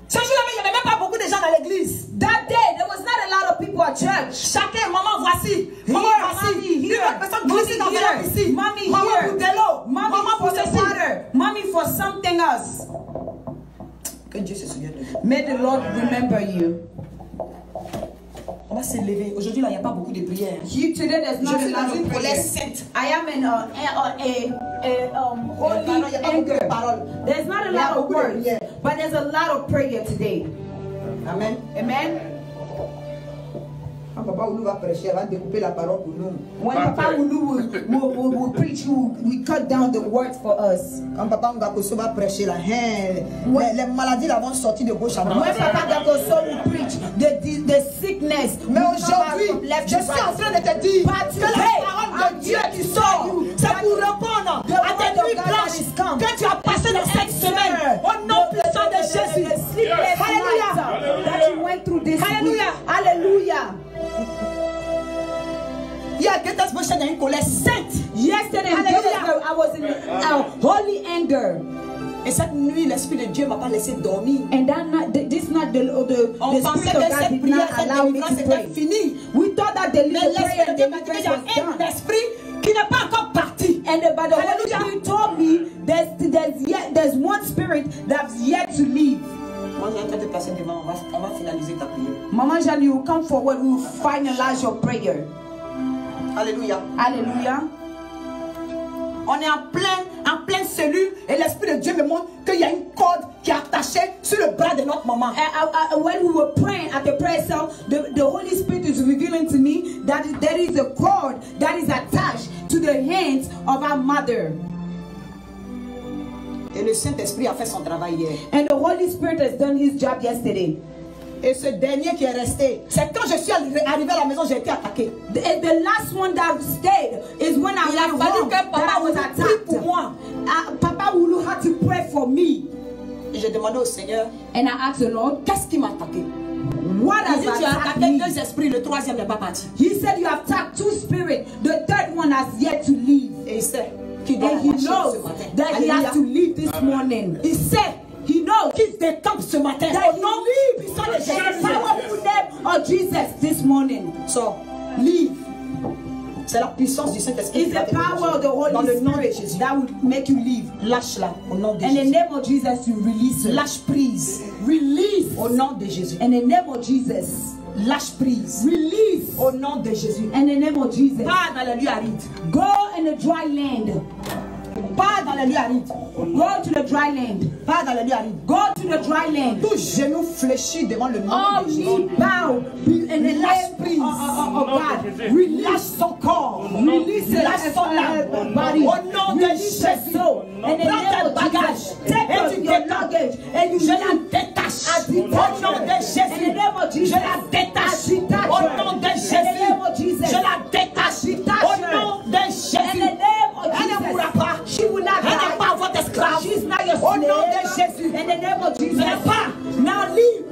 Ce jour-là, il n'y avait même pas beaucoup de gens dans l'église. That day, there was not a lot of people at church. Chacun, maman, voici. Maman, Here, voici. mommy, Une here. autre personne Mommy glisse dans here. la ici. Mommy Maman here. pour de l'eau. Mommy Maman for pour the ceci. water. Mommy for something else. Que Dieu se souvienne de vous. May the Lord remember you. On va s'élever. Aujourd'hui, là, il n'y a pas beaucoup de prières. Today, there's Je not a suis dans lot une of colère prayer. sainte. I am in holy Il y a pas beaucoup de anger. paroles. There's not a Il y a lot of beaucoup de words, prières. but there's a lot of prayer today. Amen. Amen. Quand Papa Oulu va prêcher, elle va découper la parole pour nous. When Papa Ulu will preach, we cut down the words for us. Quand Papa Ngakoso va prêcher, là, les maladies là vont sortir de gauche à droite. When Papa Gagoso will preach, the sickness. Mais will come out aujourd'hui, from left je to suis right. en train de te dire But que la today, parole I'm de Dieu here qui to sort, tell you c'est that pour répondre the à word tes of nuits God blanches has come. que tu as passées dans cette semaine. Au nom puissant de Jésus. The sleepless Hallelujah. nights that you went through this Hallelujah. week. Hallelujah. Il y a quelqu'un qui dans une colère sainte. Yesterday, Hallelujah. I was in holy anger. Et cette nuit, l'Esprit de Dieu ne m'a pas laissé dormir. And that night, this night, On the pensait Spirit of que God cette did prière, not cette allow me délivrance to était pray. finie. We thought that the Mais prayer l'Esprit de and Dieu m'a dit deliverance qu'il y a was un done. esprit qui n'est pas encore parti. And but the Holy Hallelujah. Spirit told me there's one spirit that's yet to leave. Moi, je vais te placer devant. On va finaliser ta prière. Mama Jeanne, you will come forward. We will finalize your prayer. Alléluia. Hallelujah. On est en pleine cellule et l'Esprit de Dieu me montre qu'il y a une corde qui est attachée sur le bras de notre maman. When we were praying at the prayer cell, the Holy Spirit is revealing to me that there is a cord that is attached to the hands of our mother. Et le Saint-Esprit a fait son travail hier. And the Holy Spirit has done his job yesterday. Et ce dernier qui est resté, c'est quand je suis arrivé à la maison, j'ai été attaqué. The last one that stayed is when I Il a went fallu home que that I Papa was Oulu prie attacked. pour moi. Papa Oulu had to pray for me. Et j'ai demandé au Seigneur, And I asked the Lord, qu'est-ce qui m'a attaqué? what Il has dit, tu as attacked attaqué me? 2 esprits, le 3e n'est pas parti. He said you have attacked 2 spirits. The 3rd one has yet to leave. Et il sait qu'il doit And he lâcher knows ce matin. that he Alléluia. has to leave this morning. He said, he knows Qu'il décampe ce matin. that Au nom he puissant de leaves in the Jésus. powerful name of Jesus this morning. Sors, leave. C'est la puissance du Saint-Esprit It's qui va the te power of the dans Holy le nom de Spirit Jésus. that will make you leave. Lâche-la au nom de In the Jésus. name of Jesus, you release her. Lâche prise Release. au nom de Jésus. In the name of Jesus. Lâche prise Release. au nom de Jésus. In the name of Jesus. Pas dans les lieux arides. Go in the dry land. Pas dans les lieux arides. Go to the dry land. Pas dans les lieux arides. Go to the dry land. Tout genou fléchit devant le nom All de Jésus. knee bow in the Lâche name prise. of God. Relâche son corps. Release it. Lâche son âme. Body. Au nom de Release Jésus. your soul. In the Prends name tes of bagages. Jesus. Et Take tu your détaches. luggage and you Je la leave. détache. I Au detach nom de her. Jésus. In the name of Jesus. Je la détache. I detach Au her. nom de In the name of Jésus. Jesus. Je la détache. I detach Au her. nom de In Jésus. the name of Elle ne mourra Jesus. pas. She will not Elle n'est die. pas votre esclave. She's not your Au slave. nom de Jésus. In the name of Jesus. Viens pas. Now leave.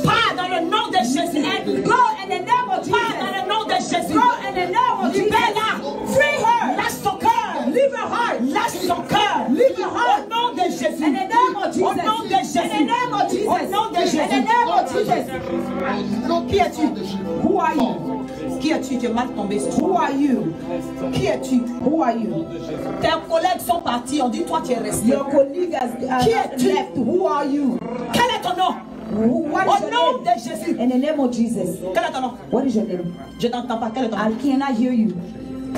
Pas dans le nom de Jésus. Go in the name of Pas dans Jesus. le nom de Jésus. Go in the name of Jesus. Libère-la. Free her. Lâche son cœur. Leave her heart. Lâche son cœur. Leave her heart. Au nom de Jésus. In the name of Jesus. Au nom de Jésus. In the name of Jesus. Au nom de In Jésus. the name of Jesus. Qui es-tu? Who are you? Qui es-tu? Tu es mal tombé ce Who soir. are you? Qui es-tu? Who are you? Tes collègues sont partis. On dit toi tu es resté. Your colleague has Qui es-tu? left. Who are you? Quel est ton nom? What Au is nom your name? de Jésus. In the name of Jesus. Quel est ton nom? What is your name? Je n'entends pas. Quel est ton nom? I cannot hear you.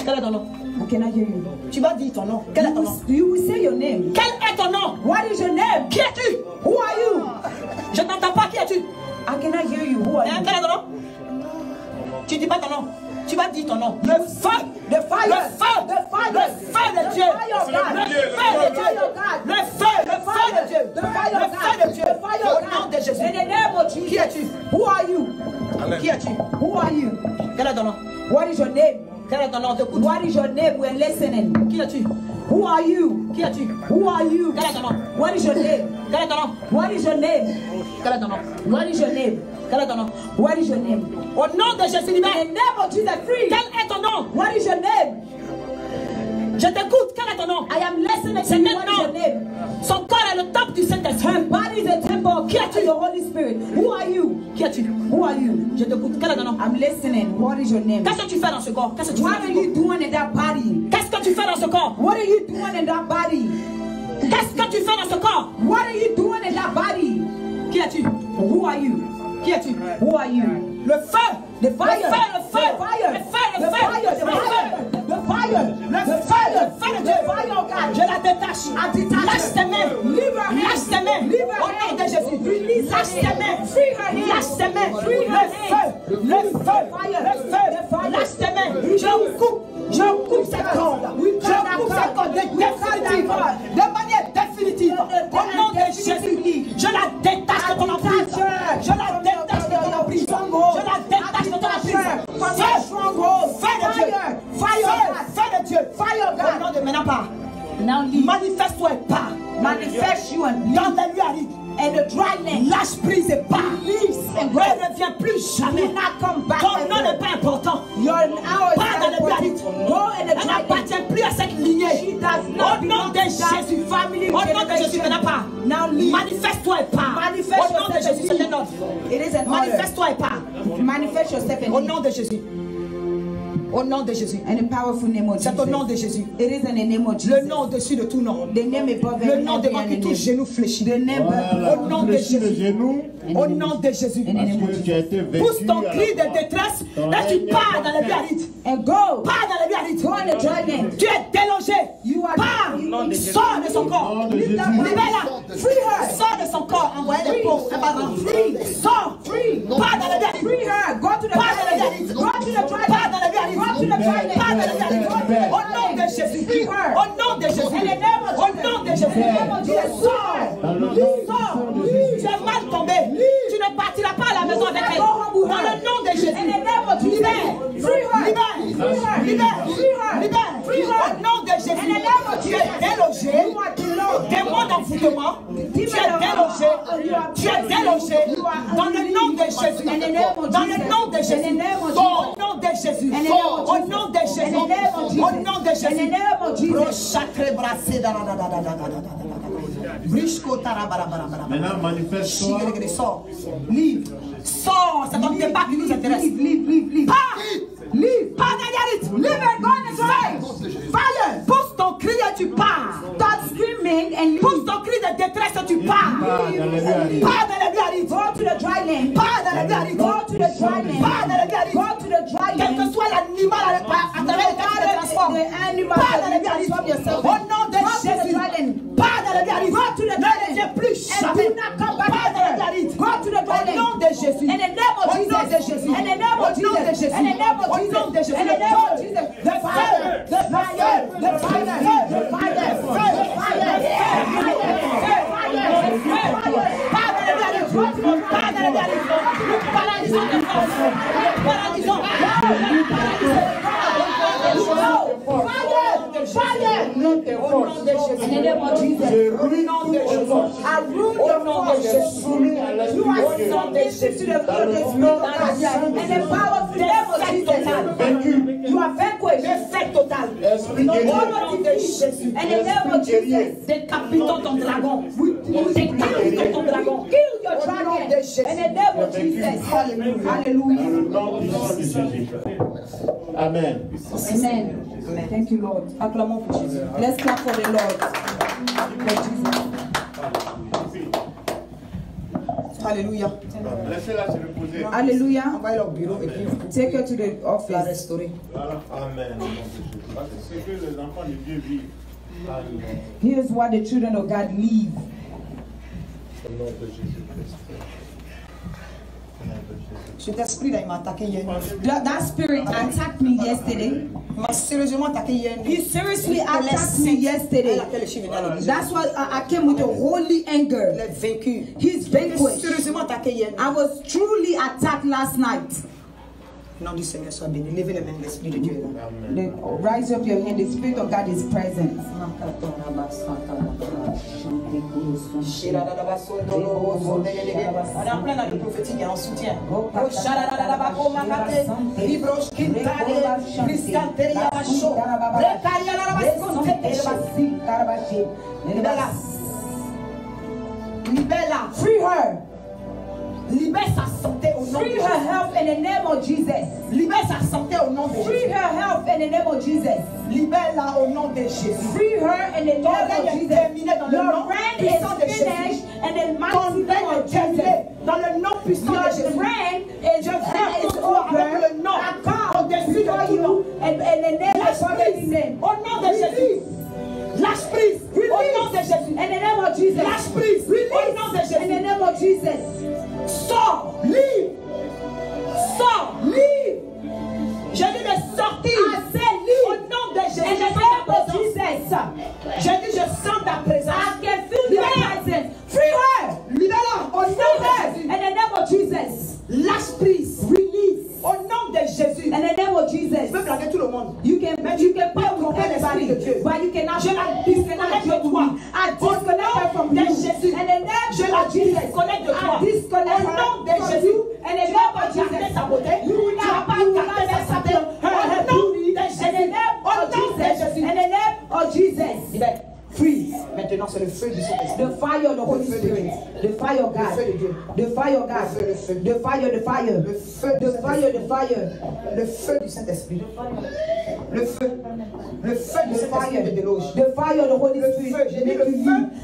Quel est ton nom? I cannot hear you. Tu vas dire ton nom. Quel est ton nom? You will say your name. Quel est ton nom? What is your name? Qui es-tu? Who are you? Je n'entends pas. Qui es-tu? I cannot hear you. Who are Hein, you? quel est ton nom? Tu dis pas ton nom. Tu vas dire ton nom. Le feu. The fire. Le feu. The fire. Le feu de Dieu. The fire of God. Le feu de The Dieu. fire of God. Le feu. Le feu de Dieu. The fire Le of feu God. de Dieu. The fire Au of nom God. de Jésus. In the name of Jesus. Qui es-tu? Who are you? Qui es-tu? Who are you? Quel est ton nom? What is your name? Quel est ton nom? T'écoute. What is your name? We're listening. Qui es-tu? Who are you? Qui es-tu? Who are you? Quel est ton nom? What is your name? Quel est ton nom? What is your name? Quel est ton nom? What is your name? Quel est ton nom? What is your name? Au nom de Jésus, In libère. the name of Jesus, free. Quel est ton nom? What is your name? Je t'écoute. Quel est ton nom? I am listening to C'est you. What is your maintenant. name? Son corps est le temple du Saint-Esprit. Her body is a temple of the Holy Spirit. Who are you? Qui es-tu? Who are you? Je t'écoute. Quel est ton nom? I'm listening. What is your name? Qu'est-ce que tu fais dans ce corps? Qu'est-ce que tu What fais are dans ce you corps? doing in that body? Qu'est-ce que tu fais dans ce corps? What are you doing in that body? Qu'est-ce que tu fais dans ce corps? What are you doing in that body? Qui es-tu? Who are you? Qui es-tu? Who are you? Le feu! The fire. Le feu! Le feu! The fire. Le feu! Le The feu! fire. The Le feu! fire. The fire. Le feu! Le feu de Dieu! The fire of God. Je la détache! Lâche tes mains! Leave her hand. Lâche tes mains! Leave her Au nom hand. de Jésus! Release her Lâche tes hand. mains! Free her hand. Lâche tes mains! Free her Le feu! hand. Le feu! Fire. Le feu! The fire. Lâche tes mains! Je coupe cette corde! Je coupe cette corde définitivement! De manière définitive! Au nom de Jésus! Je la détache de ton emprise! Je la détache de ton emprise! Je la détache de ton emprise! Feu de Dieu! Feu de Dieu! Au nom de maintenant pas! Now leave. Manifeste-toi et pas! Manifest you and Dans leave. les lieux arides! And the dry land. Lâche prise et pas! and Ne reviens plus jamais! Do not come back. Ton nom n'est pas important! Your hour is Pas dans les lieux not arides! important. Go in the Elle dry land. n'appartient plus à cette lignée! She does not Au nom belong de to that Jésus! family Au nom de Jésus, generation. maintenant pas! Now leave. Manifeste-toi et pas! Manifest Au nom de yourself Jésus, and c'est un ordre! It is an order. Manifeste-toi et pas! Manifest yourself and Au leave. nom de Jésus! Au nom de Jésus! In the powerful name of C'est au Jesus. nom de Jésus! It is in the name of Le Jesus. nom au-dessus de tout nom! The name above Le every nom other devant qui tout name. genou fléchit! The name Au nom de Fléchis le Jésus! genou, Au nom de Jésus! in the name of parce que tu as été Pousse vécu ton à la cri de croix. détresse et tu pars dans les lieux arides! and go. Pars dans les lieux arides! Go in the dry land. Tu es délogé! You are Pars! Sors de son corps! Au nom de Jésus. Libère-la! Free her. Sors de son corps! Envoyez les pauvres! Elle va rentrer! Sors! Pars dans les lieux arides! Free her. Go to the Pas dry dans les land. arides. Go to the dry Pas land. dans les arides. Go to the dry land. Pas dans les arides. Au nom de Jésus. Au nom de Jésus. Au nom de Jésus. d'envoûtement, tu es délogé dans le nom de Jésus. Dans le nom de Jésus. Au nom de Jésus. Au nom de Jésus. Au nom de Jésus. Maintenant, manifeste-toi. Sors. Livre. Sors. Ça ne pas qui nous intéresse. Livre. Pas. Livre. Pas derrière. Livre and go in the fire. Pousse ton cri et tu pars. Start screaming and leave. Pousse ton cri de détresse et tu pars. Pas dans les biarrites. Go to the dry land. Pas dans les biarrites. Go to the dry land. Pas dans les biarrites. Go to the dry land. Quel que soit l'animal à travers lequel tu te transformes. Pas dans les biarrites. Au nom de Jésus. Pas dans les biarrites. Ne viens plus jamais. Pas dans les biarrites. Au nom de Jésus. In the name of Au nom de Jesus. Jésus. In the name of Au nom de Jesus. Jésus. In the name of Au Jesus. nom de Jésus. In the name of Jesus. The fire. The fire. The fire. The fire. The fire. Pas dans les biarrites. Pas dans les biarrites. Paralysons les forces. Paralysons. In the name of Jesus. I rule your force. You are subject to the Holy Spirit and the power of the devil of Jesus. You are vanquished. Défaite totale. In the name of Jesus. Décapitons ton dragon. Décapitons ton dragon. Kill your dragon. In the name of Jesus. Hallelujah. Amen. Amen. Thank you, Lord. Acclamons pour Jésus. Let's clap for the Lord. Alléluia. Laissez-la se reposer. Hallelujah. Envoyez leur bureau et puis Take her to the la office. restaurer. Voilà. Amen. Parce que c'est que les enfants de Dieu vivent. Amen. Here's what the children of God live. Au nom de Jésus-Christ. Cet esprit-là, il m'a attaqué hier. That spirit attacked me yesterday. Il m'a sérieusement attaqué hier. He seriously attacked me yesterday. That's why I came with a holy Il anger. est vaincu. He's Il est vanquished. sérieusement attaqué hier. I was truly attacked last night. Le nom du Seigneur soit béni. Levez les mains, l'esprit de Dieu est là. Rise up your hand. The Spirit of God is present. On est en plein dans le prophétique et en soutien. Libella, free her. Libère sa santé au nom de Free Jésus. her health in the name of Jesus. Libère sa santé au nom de Free Jésus. her health in the name of Jesus. Libère-la au nom de Jésus. Free her in the name of Jesus. Your nom friend puissant de is Jésus. finished in the Ton mighty name règne of est terminé Jesus. dans le nom puissant de Your Jésus. friend is Je viens is pour toi over. avec le nom I come au-dessus de before tout nom. you and the name Lâche of every prise name. au nom de Jésus. Lâche prise au nom de Jésus. In the name of Jesus. Lâche prise au nom de In the Jésus. name of Jesus. Sors, libre. Sors, libre. Je dis de sortir. I said leave. Au nom de Jésus. In the Je sens name ta of présence. Jesus. Je dis, je sens ta présence. I can feel your presence. Free her. Libère-la au nom Free her. de In Jésus. the name of Jesus. Lâche prise. Release. Au nom de Jésus. In the name of Jesus. Tu peux blaguer tout le monde. You can play with everybody, but you cannot disconnect her from me. I disconnect her from you. And the name of Jesus, I disconnect her from you. And the name of Jesus, you will not mess up her beauty. And the name of Jesus, and the name of Jesus. Free. Maintenant, c'est le feu du Saint-Esprit. The fire of the Holy Spirit. The fire of God. The fire of God. The fire, the fire. Le feu du The fire, the fire. Le feu du Saint-Esprit. Le feu. Le feu du The Saint-Esprit fire, te déloge. the fire of the Holy Le Spirit. feu, j'ai dit le feu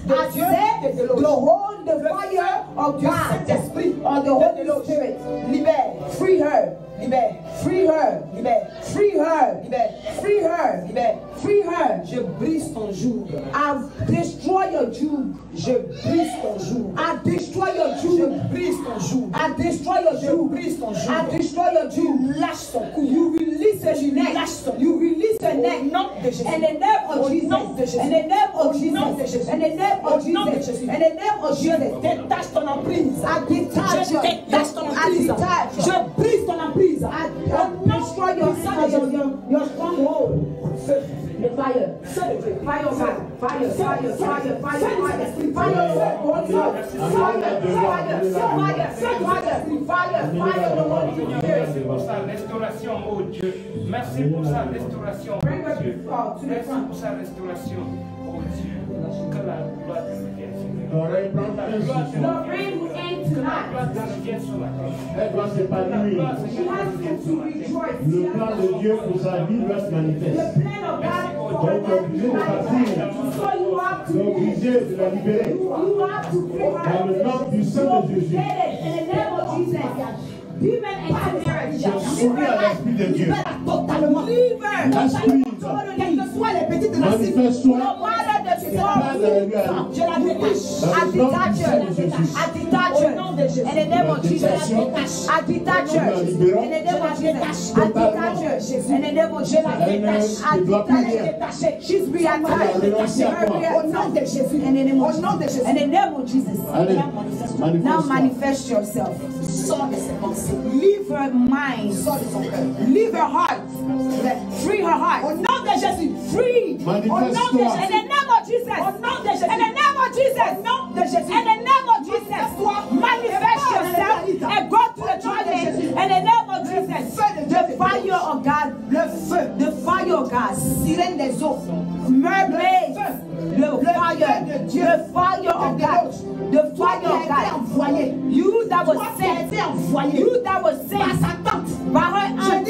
de I Dieu said te déloge. the whole, the fire of Du God, Saint-Esprit of the te Holy déloge. Spirit. Libère. Free her, Libère. free her, Libère. free her, Libère. free her, Libère. free her. Je brise ton joug. I destroy your Jew. Je brise ton joug. I destroy your Je Jew. brise ton joug. I destroy your Je Jew. brise ton joug. I destroy your Jew. Lâche son cou. You release your neck. Lâche son You release your Au neck. nom de Jésus. In the name Au of nom de Jesus. Jésus. In the name Au of nom de Jesus. Jésus. In the name Au of nom de Jesus. Jésus. In the name of Jesus. Détache ton emprise. I detach Je you. détache ton I emprise. detach you. Je brise ton emprise. I destroy your stronghold. Feu. The fire. Feu de Dieu. Fire of God. Merci pour sa restauration, oh Dieu. Merci pour sa restauration, oh Dieu. Merci pour sa restauration, oh Dieu. Que la gloire te revienne, Seigneur. Que la gloire te revienne sur la terre. Elle doit s'épanouir. Le plan de Dieu pour sa vie doit se manifester. Donc, tu es obligé de partir. Tu es obligé de la libérer. Dans le nom du Saint de Jésus. Je souris à l'Esprit de Dieu. Totalement. L'Esprit, Quelles que soient les petites manifeste-toi. Je la détache. I detach her. In the name of Jesus. I detach her. In the name of Jesus. I detach her. In the name of Jesus. I detach her. She's reattached. Au nom de Jésus. In the name of Jesus. In the name of Jesus. Now manifest yourself. Leave her mind. Leave her heart. Free her heart. Au nom de Jésus. Free. Au nom de Jésus. In the name of Jesus. Au nom de Jésus. In the name of Jesus. Au nom de Jésus. In the name of Jesus. Manifest yourself and go to the toilet. In the name of Jesus. The fire of God. Le feu. The fire of God. Sirène des eaux. Mermaid. The fire. The fire of God. The fire of God. You that was sent. You that was sent. By her hands.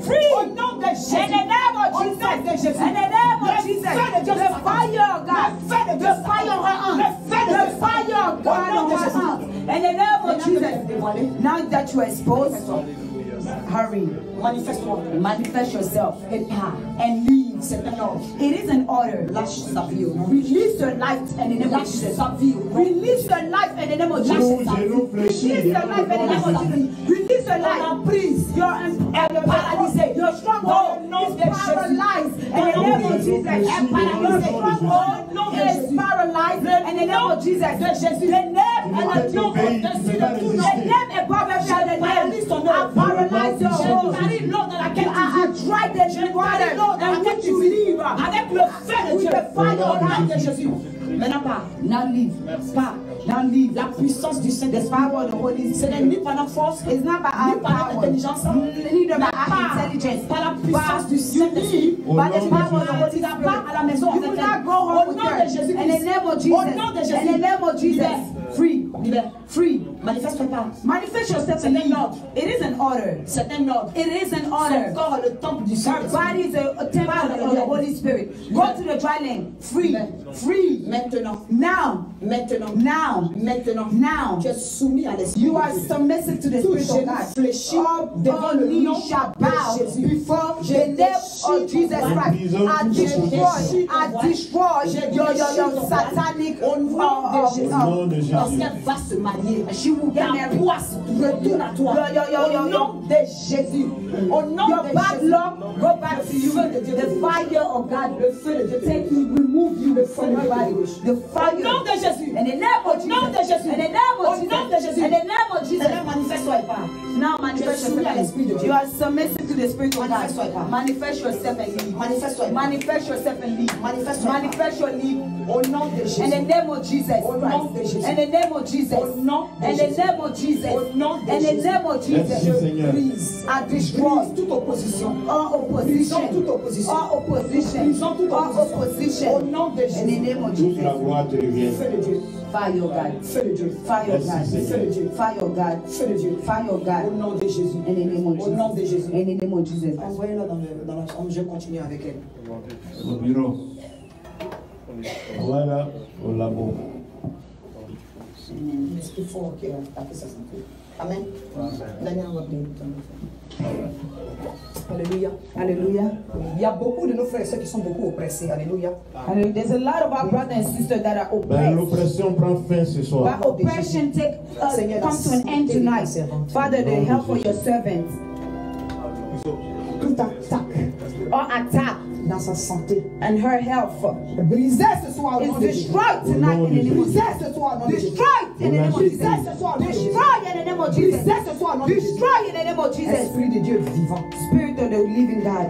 Free. Au nom de Jésus. In the name of Jesus. In the name of Jesus. The fire of God. The fire of her arm. The fire of God on her arm. In the name of Jesus. Now that you are exposed, hurry. Manifest yourself. And leave. It is an order. Release your life in the name of Jesus. Release your life in the name of Jesus. Release your life in the name of Jesus. Release your life. Please. You're paralyzed. Your stronghold is paralyzed in the name of Jesus. Your stronghold is paralyzed in the name of Jesus. The name above every other name. I paralyze your hold. I tried the water and what you believe avec le feu de Dieu. De Jésus. Maintenant pas. Now leave. Pas. Now leave. La puissance du Saint-Esprit. Ce n'est ni par la force, ni par l'intelligence, ni par l'intelligence. Par la puissance du Saint-Esprit. Par le power of the Holy Spirit. Pas à la maison avec elle. Au nom de Jésus. In the name of Jesus. Au nom de Jésus. In the name of Jesus. Free. Free. Manifeste pas. Manifest yourself in an order. It is an order. C'est un ordre. It is an order. Son corps est le temple du Saint-Esprit. Her body is a temple of the Holy Spirit. Go to the dry land. Free. Free. Maintenant. Now. Maintenant. Now. Maintenant. Now. Tu es soumis à l'esprit. You are submissive to the Spirit of God. Devant le nom shall bow before the name of Jesus Christ. I destroy your satanic lorsqu'elle va se marier, she will get married. Retourne à toi. Au nom de Jésus. Au nom de bad luck, go back to you. The fire of God, le feu de Dieu, take you, remove you from your body. The fire. Au nom de Jésus. In the name of Jesus. In the name of Jesus. In the name of Jesus. In the name of Jesus. Manifeste-toi pas. Now manifest yourself. You are submissive to the Spirit of God. Manifest yourself and leave. Manifest yourself and leave. Manifest your leave. Au nom de Jésus. In the name of Jesus. Au nom de Jésus. In the name of Jesus. Au nom de Jésus. In the name of Jesus. Au nom de Jésus. In the name of Jesus. Please. I destroy toute opposition. All opposition. Toute opposition. All opposition. All opposition. Au nom de Jésus. In the name of Jesus. La gloire te revient. Fire of God. Feu de Dieu. Fire of God. Feu de Dieu. Fire of God. Feu de Dieu. Fire of God. Au nom de Jésus. In the name of Jesus. Au nom de Jésus. In the name of Jesus. Envoyez-la dans la chambre. Je continue avec elle. Au bureau. Voilà, au labo. Il faut qu'elle fasse ça. Amen. Alléluia. Alléluia. Il y a beaucoup de nos frères et sœurs qui sont beaucoup oppressés. Alléluia. There's a lot of our brothers and sisters that are oppressed. L'oppression prend fin ce soir. But oppression comes to an end tonight. Father, the help for your servants. Toute attaque or attack dans sa santé and her health brisé ce soir is destroyed tonight in the name of Jesus. Destroyed in the name of Jesus. Destroyed in the name of Jesus. Destroyed in the name of Jesus. Esprit de Dieu vivant. Spirit of the living God.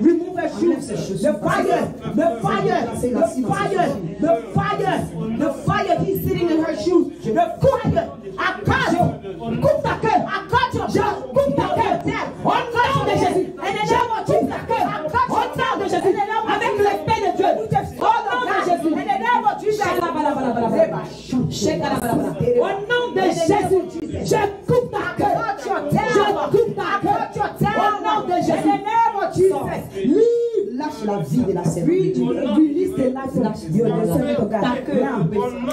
remove her shoes. The fire, the fire, the fire, the fire, the fire. He's sitting in her shoes. The fire. Accorde, coupe ta queue. Accorde, je coupe ta queue. Au nom de Jésus. Je coupe ta queue. Au nom de Jésus. Avec l'esprit de Dieu. Au nom de Jésus. Au nom de Jésus. Je coupe ta queue. Je coupe ta queue. Au nom de Jésus. Lâche la vie de la servante. Release the life of your servant of God.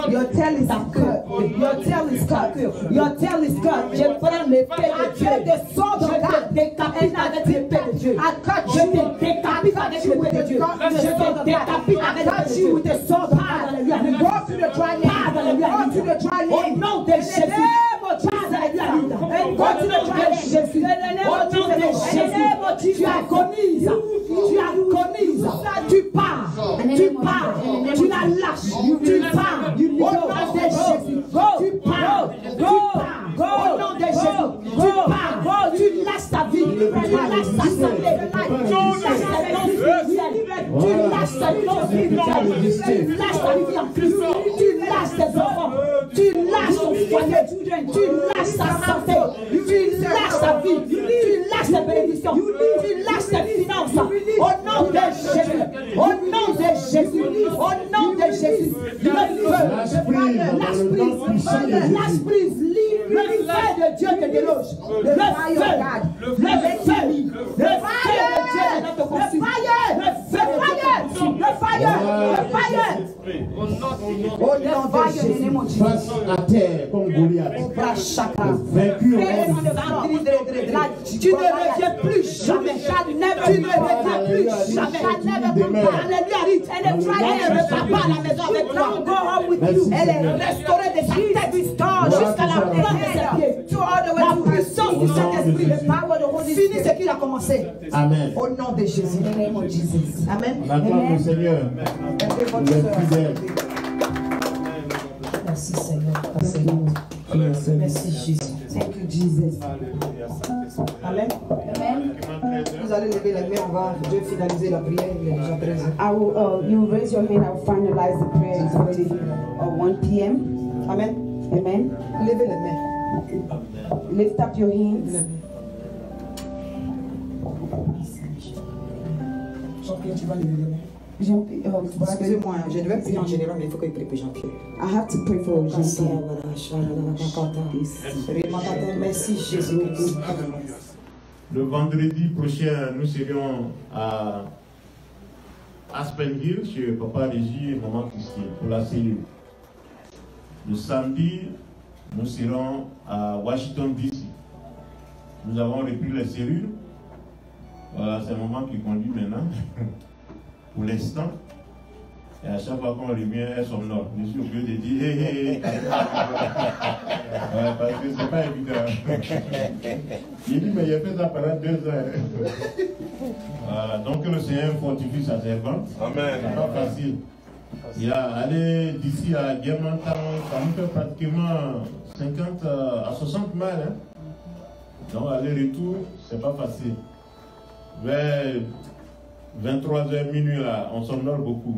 Your tail is cut. Your tail is cut. Your tail is cut. Je prends l'épée de Dieu. Je te décapite avec l'épée de Dieu. Je te décapite avec l'épée de Dieu. Je te décapite avec l'épée de Dieu. With the sword of God. Go to the dry land. Go to the dry land. Au nom de Jésus. Go to the dry land. Jésus. Au nom de Jésus. Tu agonises. Tu agonises. Tu pars. Tu pars. Tu la lâches. Tu pars. Au nom de Jésus. Tu pars. Go. Au nom de Jésus. Tu pars. Tu lâches ta vie. Tu lâches ta santé. Tu lâches ta vie. Tu lâches ta vie en Christ. Tu lâches tes enfants. Tu lâches ton foyer. Tu lâches ta santé. Tu lâches ta vie. Tu lâches tes bénédictions. Tu lâches tes finances. Au nom de Jésus. Au nom de Jésus. Au nom de Jésus. Le feu de Dieu te déloge. Le feu de Dieu de notre conscience. Face à terre comme Goliath. Vaincu tu ne reviens plus jamais. Tu ne reviens plus jamais. Alléluia. Elle ne repart pas à la maison avec toi. Elle est restaurée de sa tête jusqu'à la plante de ses pieds. La puissance du Saint-Esprit. Finis ce qu'il a commencé. Amen. Au nom de Jésus. Amen. On acclame le Seigneur. Il est fidèle. Merci Seigneur. Merci Jésus. Thank you Jesus. Amen. Amen. Vous allez lever la main, on va Dieu finaliser la prière. Il est déjà 13 heures. You raise your hand. I will finalize the prayer. It's already 1 p.m. Amen. Amen. Levez les mains. Lift up your hands. Jean-Pierre, tu vas lever les mains. Excusez-moi, je devais prier en général, mais il faut que je prie pour Jean-Pierre. I have to pray for Jean-Pierre. Merci Jésus. Le vendredi prochain, nous serons à Aspen Hill chez Papa Régis et Maman Christine pour la cellule. Le samedi, nous serons à Washington DC. Nous avons repris les cellules. Voilà, c'est Maman qui conduit maintenant. Pour l'instant. Et à chaque fois qu'on revient, elle somnole. Je suis obligé de dire hé hé hé. Parce que c'est pas évident. Il dit, mais il a fait ça pendant 2 heures. Voilà, donc le Seigneur fortifie sa servante. Amen. C'est pas facile. Il a allé d'ici à Guermantown, ça nous fait pratiquement 50 à 60 miles. Hein? Donc aller-retour, c'est pas facile. Vers 23h minuit là, on somnole beaucoup.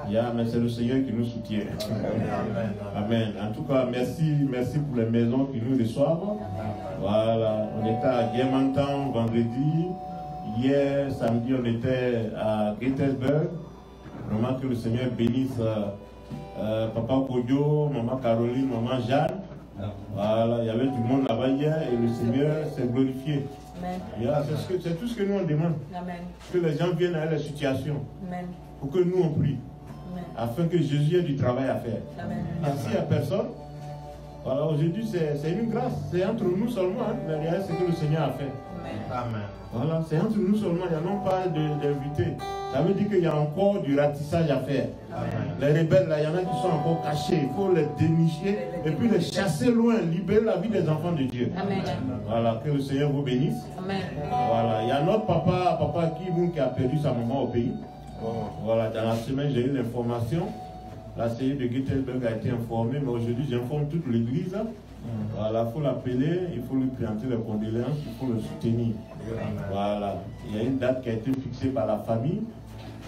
Mais c'est le Seigneur qui nous soutient. Amen. Amen. En tout cas, merci pour les maisons qui nous reçoivent. Voilà, on était à Guermantown vendredi. Hier, samedi, on était à Gettysburg. Vraiment que le Seigneur bénisse Papa Kodjo, Maman Caroline, Maman Jeanne. Voilà, il y avait du monde là-bas hier et le Seigneur s'est glorifié. C'est tout ce que nous on demande. Amen. Que les gens viennent à la situation. Amen. Pour que nous on prie. Amen. Afin que Jésus ait du travail à faire. Amen. S'il n'y a personne, voilà, aujourd'hui c'est une grâce. C'est entre nous seulement, hein, derrière ce que le Seigneur a fait. Amen. Voilà, c'est entre nous seulement, il n'y a non pas d'invités. Ça veut dire qu'il y a encore du ratissage à faire. Amen. Les rebelles, là, il y en a qui sont encore cachés. Il faut les dénicher et puis les chasser loin, libérer la vie des enfants de Dieu. Amen. Voilà, que le Seigneur vous bénisse. Amen. Voilà, il y a notre papa qui a perdu sa maman au pays. Voilà, dans la semaine, j'ai eu l'information. La cellule de Gettysburg a été informée, mais aujourd'hui, j'informe toute l'église Voilà, il faut l'appeler, il faut lui présenter les condoléances, il faut le soutenir. Voilà. Il y a une date qui a été fixée par la famille.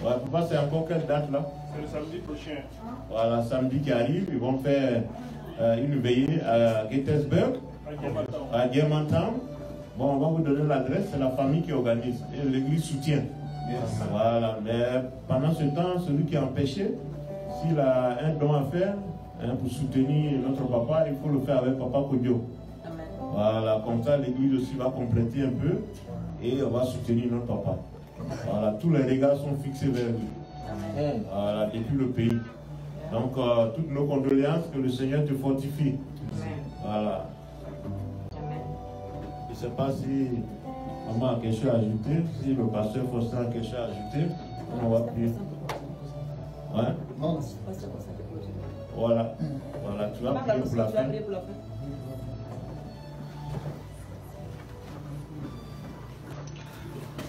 Ouais, papa, c'est encore quelle date là? C'est le samedi prochain. Voilà, samedi qui arrive, ils vont faire une veillée à Gettysburg, à Guermantown. Bon, on va vous donner l'adresse, c'est la famille qui organise et l'église soutient. Voilà, mais pendant ce temps, celui qui est empêché, s'il a un don à faire pour soutenir notre papa, il faut le faire avec Papa Kodio. Voilà, comme ça l'église aussi va compléter un peu et on va soutenir notre papa. Voilà, tous les regards sont fixés vers lui. Voilà, depuis le pays. Donc, toutes nos condoléances, que le Seigneur te fortifie. Voilà. Je ne sais pas si maman a quelque chose à ajouter, si le pasteur Faustin a quelque chose à ajouter, on va prier. Ouais? Non. Voilà. Voilà, tu vas prier pour la fin.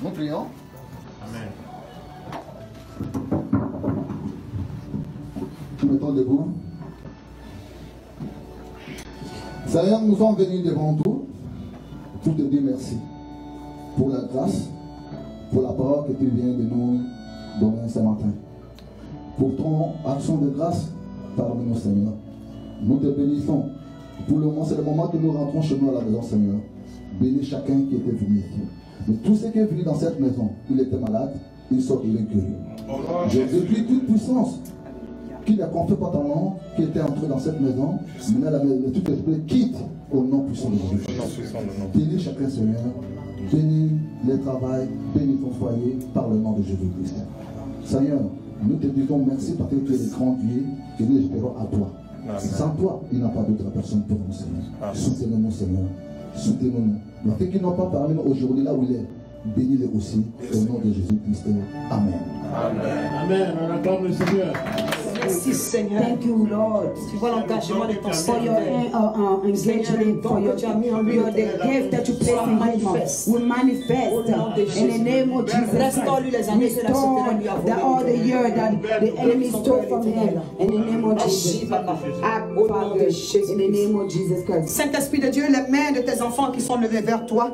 Nous prions. Amen. Nous mettons debout. Seigneur, nous sommes venus devant toi pour te dire merci pour la grâce, pour la parole que tu viens de nous donner ce matin. Pour ton action de grâce parmi nous, Seigneur. Nous te bénissons. Pour le moment, c'est le moment que nous rentrons chez nous à la maison, Seigneur. Bénis chacun qui était venu ici. Mais tout ce qui est venu dans cette maison, il était malade, il sort, il est guéri. Je détruis toute puissance qui ne confie pas ton nom, qui était entré dans cette maison. Maintenant, tout esprit quitte au nom puissant de Jésus. Bénis chacun, Seigneur. Bénis le travail, bénis ton foyer par le nom de Jésus-Christ. Seigneur, nous te disons merci parce que tu es le grand Dieu et nous espérons à toi. Sans toi, il n'y a pas d'autre personne pour nous, Seigneur. Soutenez-nous, Seigneur. Soutenez-nous. Mais ceux qui n'ont pas parlé aujourd'hui, là où il est, bénis-les aussi au nom de Jésus-Christ. Amen. Amen. Amen. On acclame le Seigneur. Merci Seigneur. Thank you, Lord, Tu vois l'engagement de ton for your Seigneur. engagement, for your the gift that you place in manifest. him. We manifest Au nom de in the name of Jesus Restaure-lui les années Christ. que la sauterelle lui a Restore volées. all the year that the enemy stole from him. In the name of Agis, Jesus. Papa. Act, Au nom Father, de Jésus. in the name of Jesus Christ. Saint-Esprit de Dieu, les mains de tes enfants qui sont levées vers toi,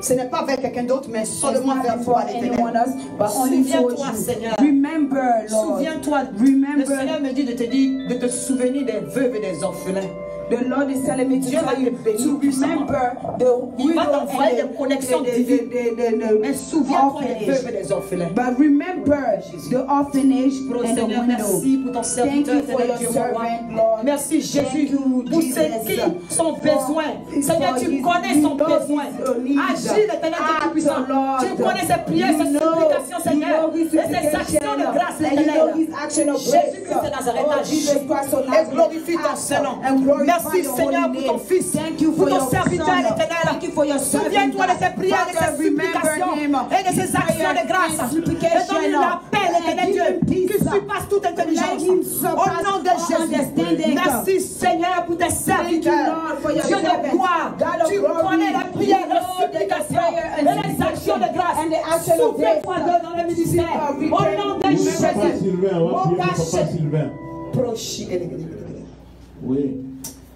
ce n'est pas vers quelqu'un d'autre, mais It's seulement not vers for toi, anyone l'Éternel. else, but only for Souviens-toi, you. Seigneur. Remember, Lord. Souviens-toi, Remember. le Seigneur me dit de te dire, de te souvenir des veuves et des orphelins. The Lord is telling me to Dieu va tell you te bénir to remember the Il va widow t'envoyer and des connexions divines. Mais souviens-toi des veuves et des orphelins. But remember the orphanage Pour le and the Seigneur, merci widow. pour ton Thank serviteur, you for éternel your Dieu, mon roi. servant, Lord. Merci Jésus Thank you, pour ceux Jesus, qui sont for- besoin. Seigneur, for tu his- connais son you know besoin. his needs. Agis, l'éternel Dieu Act, Tout-Puissant. Lord. Tu connais ses prières, You ses know- supplications, you Seigneur. know his Et ses supplication, actions de grâce, and you know his l'éternel. action of Jésus-Christ grace. de Nazareth, Oh, agis. Jesus Christ of Et Nazareth, glorifie ton act Saint-Nom. and glorify Merci your Seigneur holy pour ton name. Fils, Thank you pour for ton your serviteur, son. l'éternel. Thank you for your servant. Souviens-toi de ses prières, de Father, ses supplications remember him. et de ses actions de grâce. Et donne-lui la paix, l'éternel Dieu, qui surpasse toute intelligence. Au nom de Jésus. Merci Seigneur pour tes serviteurs. Lord, for your Dieu de servants. gloire, God of tu glory. connais les prières, les You know the supplications prayer et les actions de grâce. and the action of Souviens-toi grace. d'eux dans le ministère. Au nom de Oui, Jésus. Papa Sylvain, on va prier pour Mon Papa Sylvain. Proche. Oui,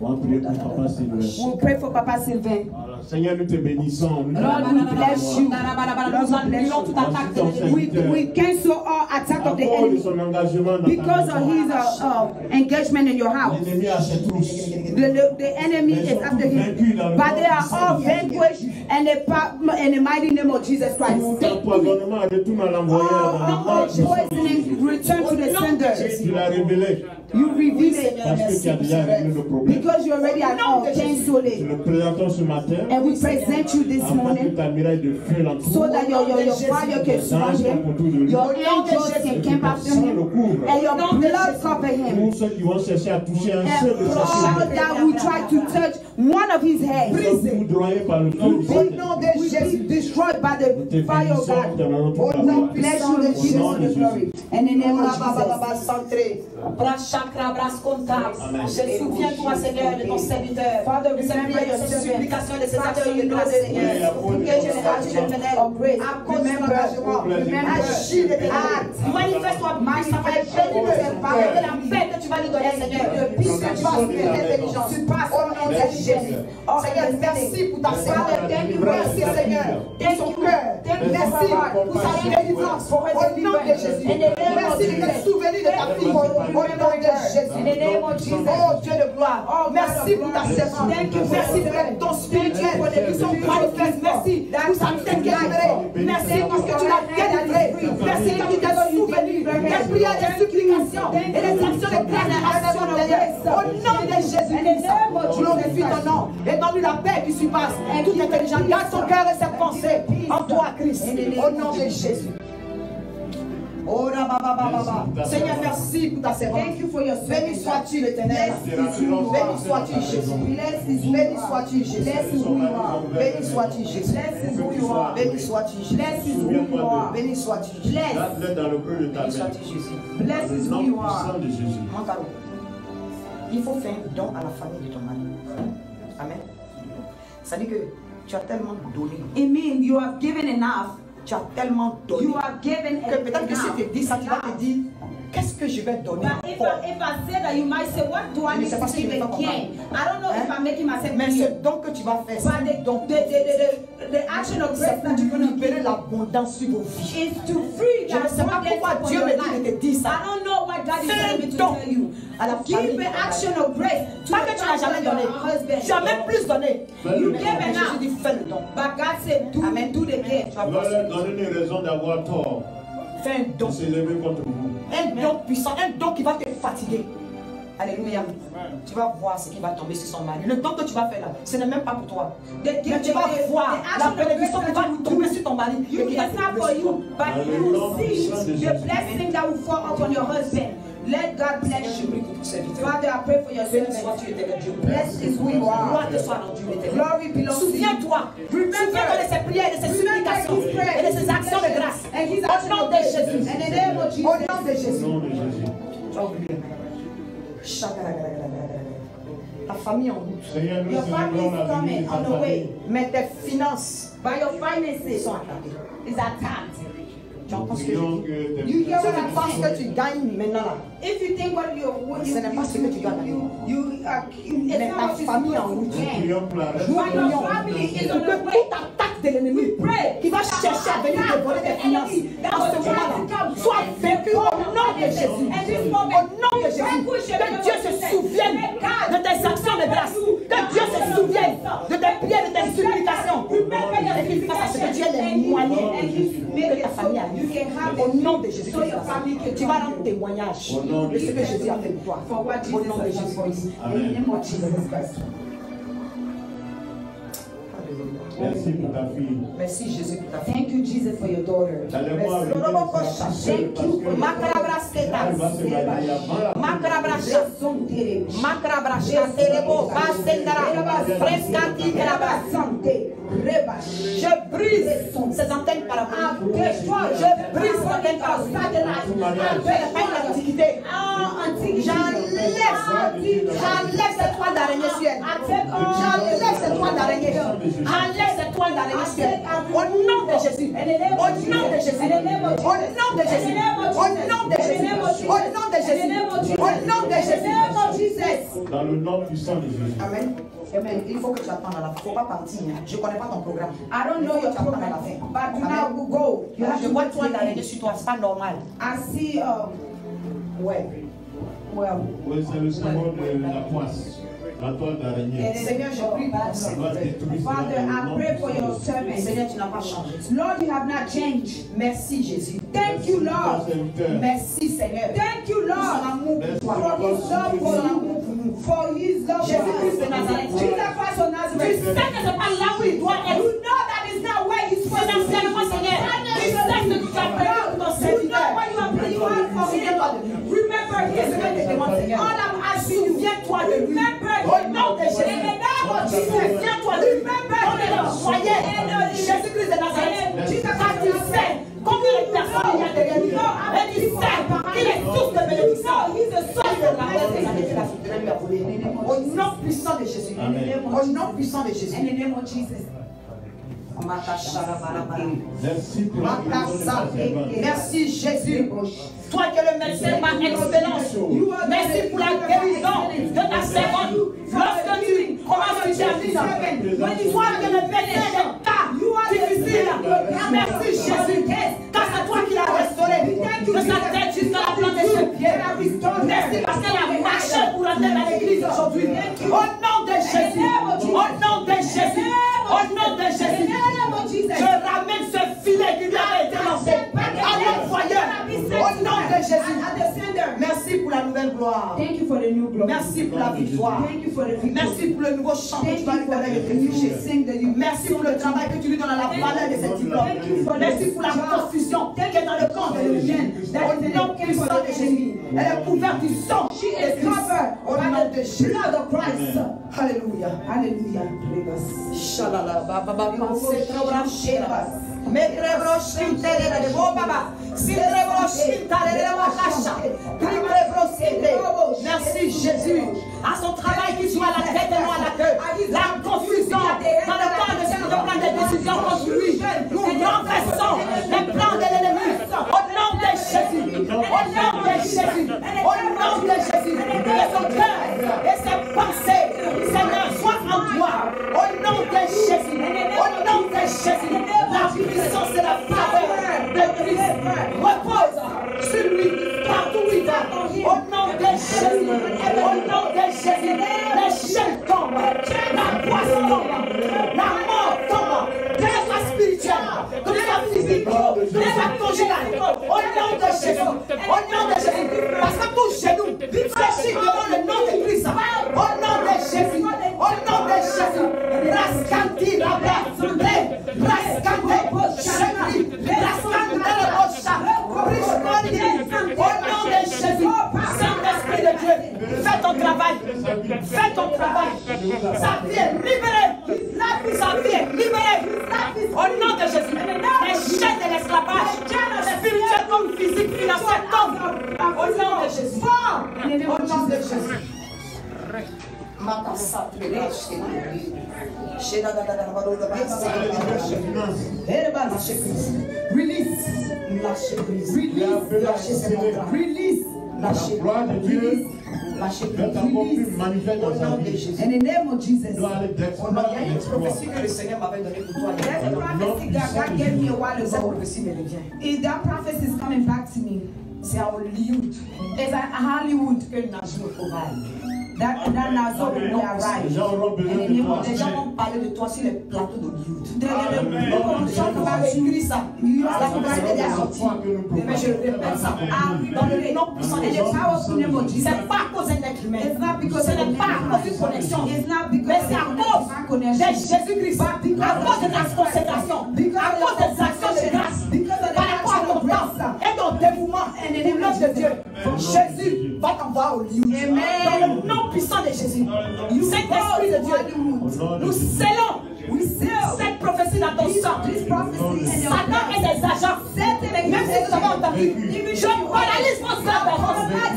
on va prier pour Papa Sylvain. We'll pray for Papa Sylvain. Voilà, Seigneur, nous te bénissons. Nous te Lord, we bénissons. bless you. Nous annulons toute attaque de l'ennemi. We cancel all attack À of the cause de enemy son engagement dans ta because of maison, his engagement in your house. l'ennemi a ses trousses. The enemy is after him, but they are all vanquished and in the mighty name of Jesus Christ. Tout empoisonnement retourne à l'envoyeur dans le nom All de Jésus. poisoning return to the sender. Tu l'as révélé You reveal it parce que tu as déjà réglé le problème. because you already have all cancelled Nous it. le présentons ce matin And we present you this afin que morning ta muraille de feu l'entoure. so that your fire can surround him, your angels can camp after him, and your blood cover him. Pour ceux qui vont chercher à toucher un seul de And ses all cheveux, that will try to touch one of his heads foudroyés par le feu du will Seigneur. be destroyed by the fire of God. Dans notre Oh, gloire. bless you, the Jesus of the glory. In the name of Jesus. Centré. Bracha Souviens-toi, Seigneur, de ton serviteur. De ses prières, de ses supplications, de ses actions de grâce, Seigneur. Pour que génération éternelle, à cause de l'engagement, agis de tes actes. Manifeste-toi, ça va être béni de tes paroles, de la paix que tu vas lui donner, Seigneur. De puissance, de l'intelligence. Tu passes au nom de Jésus. Seigneur, merci pour ta sécurité. Merci, Seigneur, pour son cœur. Merci pour sa délivrance. Au nom de Jésus. Merci de te souvenir de ta fille. Au nom de Jésus. Oh Dieu de gloire. Merci pour ta servante. Merci de ton spirituel pour les missions manifestes. Merci pour sa tête délivrée. Merci parce que tu l'as délivrée. Merci parce que tu t'es souvenu des prières, des supplications et des actions de déclaration de Dieu. Au nom de Jésus, glorifie ton nom et donne-lui la paix qui surpasse toute intelligence. Garde son cœur et ses pensées en toi, Christ. Au nom de Jésus. Oh, Seigneur, merci pour ta servante. Béni sois-tu, l'Éternel. Béni sois-tu, Jésus. Béni sois-tu, Jésus. Béni sois-tu, Jésus. Béni sois-tu, Jésus. Béni sois-tu, Jésus. Garde-le dans le creux de ta main. Bless is who you are. Dans le nom puissant de Jésus. Il faut faire un don à la famille de ton mari. Amen. Ça dit que tu as tellement donné. It means you have given enough. Tu as tellement donné. You have given Que peut-être que si tu te dis ça, tu vas te dire, qu'est-ce que je vais donner? But if I say that, you might say, what do I need to give again? I don't know if I'm making myself Mais clear. ce don que tu vas faire, But the action of grace c'est pour that you're going to libérer l'abondance sur vos vies. is to free Je ne sais pas pourquoi Dieu me dit de te dire ça. I don't know what God is telling me to don tell you. à la famille. Give an action of grace to Pas que tu n'as jamais donné. Tu as même plus donné. You Mais gave enough. Jésus dit, fais le don. But God said, do the gift. Tu vas leur donner une raison d'avoir tort. Fais un don. De s'élever contre vous. Un don puissant, un don qui va te fatiguer. Alléluia. Tu vas voir ce qui va tomber sur son mari. Le don que tu vas faire là, ce n'est même pas pour toi. Mais tu vas voir la bénédiction qui va tomber sur ton mari. You can not for you, but you will see the blessing that will fall upon your husband. Let God bless you. Father, I pray for your servant. Blessed is who you are. Glory belongs to you. Souviens-toi. Souviens-toi de ses prières, de ses supplications et de ses actions de grâce. Au nom de Jésus. Au nom de Jésus. Au nom de Jésus. Tu as oublié. La famille en route. Seigneur, nous Your family célébrons is la vie coming de ta on the famille. way. Mais tes finances By your finances sont attaquées. is attacked. Tu entends ce que je Prions dis? que tes You hear Si what tu I'm penses saying? que tu gagnes maintenant là, If you think what you ce n'est pas ce que tu dois gagner. it's Mais not ta what you're famille en supposed route. to gain. prions pour la Nous But prions your family is pour on que the way. toute attaque de l'ennemi qui va chercher à venir te voler tes finances en ce moment-là soit vaincu au nom de Jésus. Au nom de Jésus. Que Dieu se souvienne de tes actions de grâce. Que Dieu se souvienne de tes prières, de tes supplications. Et qu'il fasse à ce que Dieu ait les moyens que ta famille arrive. Au nom de Jésus. Tu vas rendre témoignage de ce que Jésus a fait pour toi. Au nom de Jésus. Amen. Alléluia. Merci pour ta fille. Merci Jésus pour ta fille. Thank you, Jesus, for your daughter. Allez-moi avec elle, ça va pousser parce que elle va se marier avant la Je brise ces antennes paraboliques. Je brise ces antennes paraboliques. Pas une antiquité. J'enlève cette toile d'araignée sur elle. J'enlève cette toile d'araignée. J'enlève cette toile d'araignée sur elle. Au nom de Jésus. Au nom de Jésus. Au nom de Jésus. Au nom de Jésus. Au nom de Jésus. Au nom de Jésus. dans le nom puissant de Jésus. Amen. Amen. Il faut que tu attendes à la fin. Il ne faut pas partir. Je ne connais pas ton programme. I don't know your program, but now we go. You have Je to vois go to toi the d'araignée end. sur toi. Ce n'est pas normal. I see, Ouais. well, Oui, c'est le symbole de la poisse, la toile d'araignée. Seigneur, je prie pour ton Ça doit serviteur. détruire Father, cela dans le I nom pray for puissant your de Jésus. servant. Seigneur, tu n'as pas changé. Lord, you have not changed. Merci Jésus. Thank you, Lord. Merci Seigneur. Thank you, Pour son Lord, amour pour toi. for his love for you, for his love for Jésus-Christ de you. Nazareth. Jesus Christ of Tu Nazareth. sais que ce n'est pas là où il doit être. You know that is not where he's supposed to be. Financièrement, Seigneur. Tu sais ce que tu as prévu pour ton You know serviteur. what you have prayed for him. Souviens-toi de lui. Remember Qu'est-ce que je te demande, his Seigneur? all I'm asking you. Souviens-toi de lui. Remember Au nom de him. Jésus. In the name of Jesus. Souviens-toi de lui. Dans le foyer. Jésus-Christ de Nazareth. Quand tu sais combien de personnes il y a derrière lui. Et tu sais qu'il est source de bénédiction. Il est source de grâce. Au nom puissant de Jésus. In the name of Jesus. Merci pour la guérison de ta servante. Merci Jésus. Toi que le médecin par excellence. Merci pour la guérison de ta servante. Lorsque tu commences à terminer, toi que le médecin des cas difficiles. Merci Jésus. Car c'est toi qui l'as restauré. De sa tête jusqu'à la plante de ses pieds. Merci parce qu'elle a marché pour entrer dans l'église aujourd'hui. Au nom de Jésus. Au nom de Jésus. Au nom de Jésus. Je ramène ce filet qui lui a été lancé à l'envoyeur. Au nom de Jésus. Merci pour la nouvelle gloire. Thank you for the new glory. Merci pour la victoire. Thank you for the victory. Merci pour le nouveau chant que tu vas lui donner avec les réfugiés. Merci pour le travail que tu lui donnes à la valeur de cette diplôme. Merci pour la confusion qui est dans le corps de l'humaine. Au nom puissant de Jésus. Elle est couverte du sang. She is covered au nom de Jésus. Blood of Christ. Alléluia. Hallelujah. Shalala baba baba setrobra sheba. Metrebroshi terere de baba. Sitrebroshi terere de makasha. Merci Jésus. À son travail qui soit à la tête et non à la queue. La confusion dans le corps de ceux qui prennent des décisions contre lui. Nous renversons les plans de l'ennemi. Au nom de Jésus. Au nom de Jésus. Au nom de Jésus. Que son cœur et ses pensées, Seigneur, soient en toi. Au nom de Jésus. Au nom de Jésus. La puissance et la faveur de Christ repose sur lui partout où il va. Au nom de Jésus. Au nom de Jésus. Les chaînes tombent. La poisse tombe. La mort tombe. Que ce soit spirituel, que ce soit physique, que ce soit conjugal. Au nom de Jésus. Au nom de Jésus. Parce que tout genou fléchit devant le nom de Christ. Au nom de Jésus. Au nom de Jésus. Rascanti, la brasse, rascanti, chagri, rascanti, la rocha, au nom de Jésus. Saint-Esprit de Dieu, fais ton travail. Fais ton travail. Sa vie est libérée. Sa vie est libérée. Au nom de Jésus. Les chaînes de l'esclavage, spirituel comme physique, financier, tombent. Au nom de Jésus. Au nom de Jésus. Release. Lâchez ces contrats. Release. Lâchez. Lâchez. In the name of Jesus. Il y a une prophétie que le Seigneur m'avait donnée pour toi. There's a prophecy God gave me a while ago. Cette prophétie me revient. If that prophecy is coming back to me, c'est à Hollywood. It's at Hollywood que Nazo provide. That Nazo will arrive. Les gens vont parler de toi sur les plateaux d'Hollywood. Talk about you. Écris ça. La prophétie est déjà sortie. Mais je répète ça. Dans le nom puissant de Jésus. C'est pas à cause d'un être humain. Ce n'est pas à cause d'une connexion. Mais c'est à cause de Jésus-Christ. À cause de ta consécration. À cause des actions de grâce. Par rapport à ton temps et ton dévouement pour l'œuvre de Dieu. Jésus va t'envoyer au lieu. Dans le nom puissant de Jésus. Saint-Esprit de Dieu. Nous scellons cette prophétie dans ton sang. Satan et ses agents. Même si vous avez entendu, je paralyse mon sang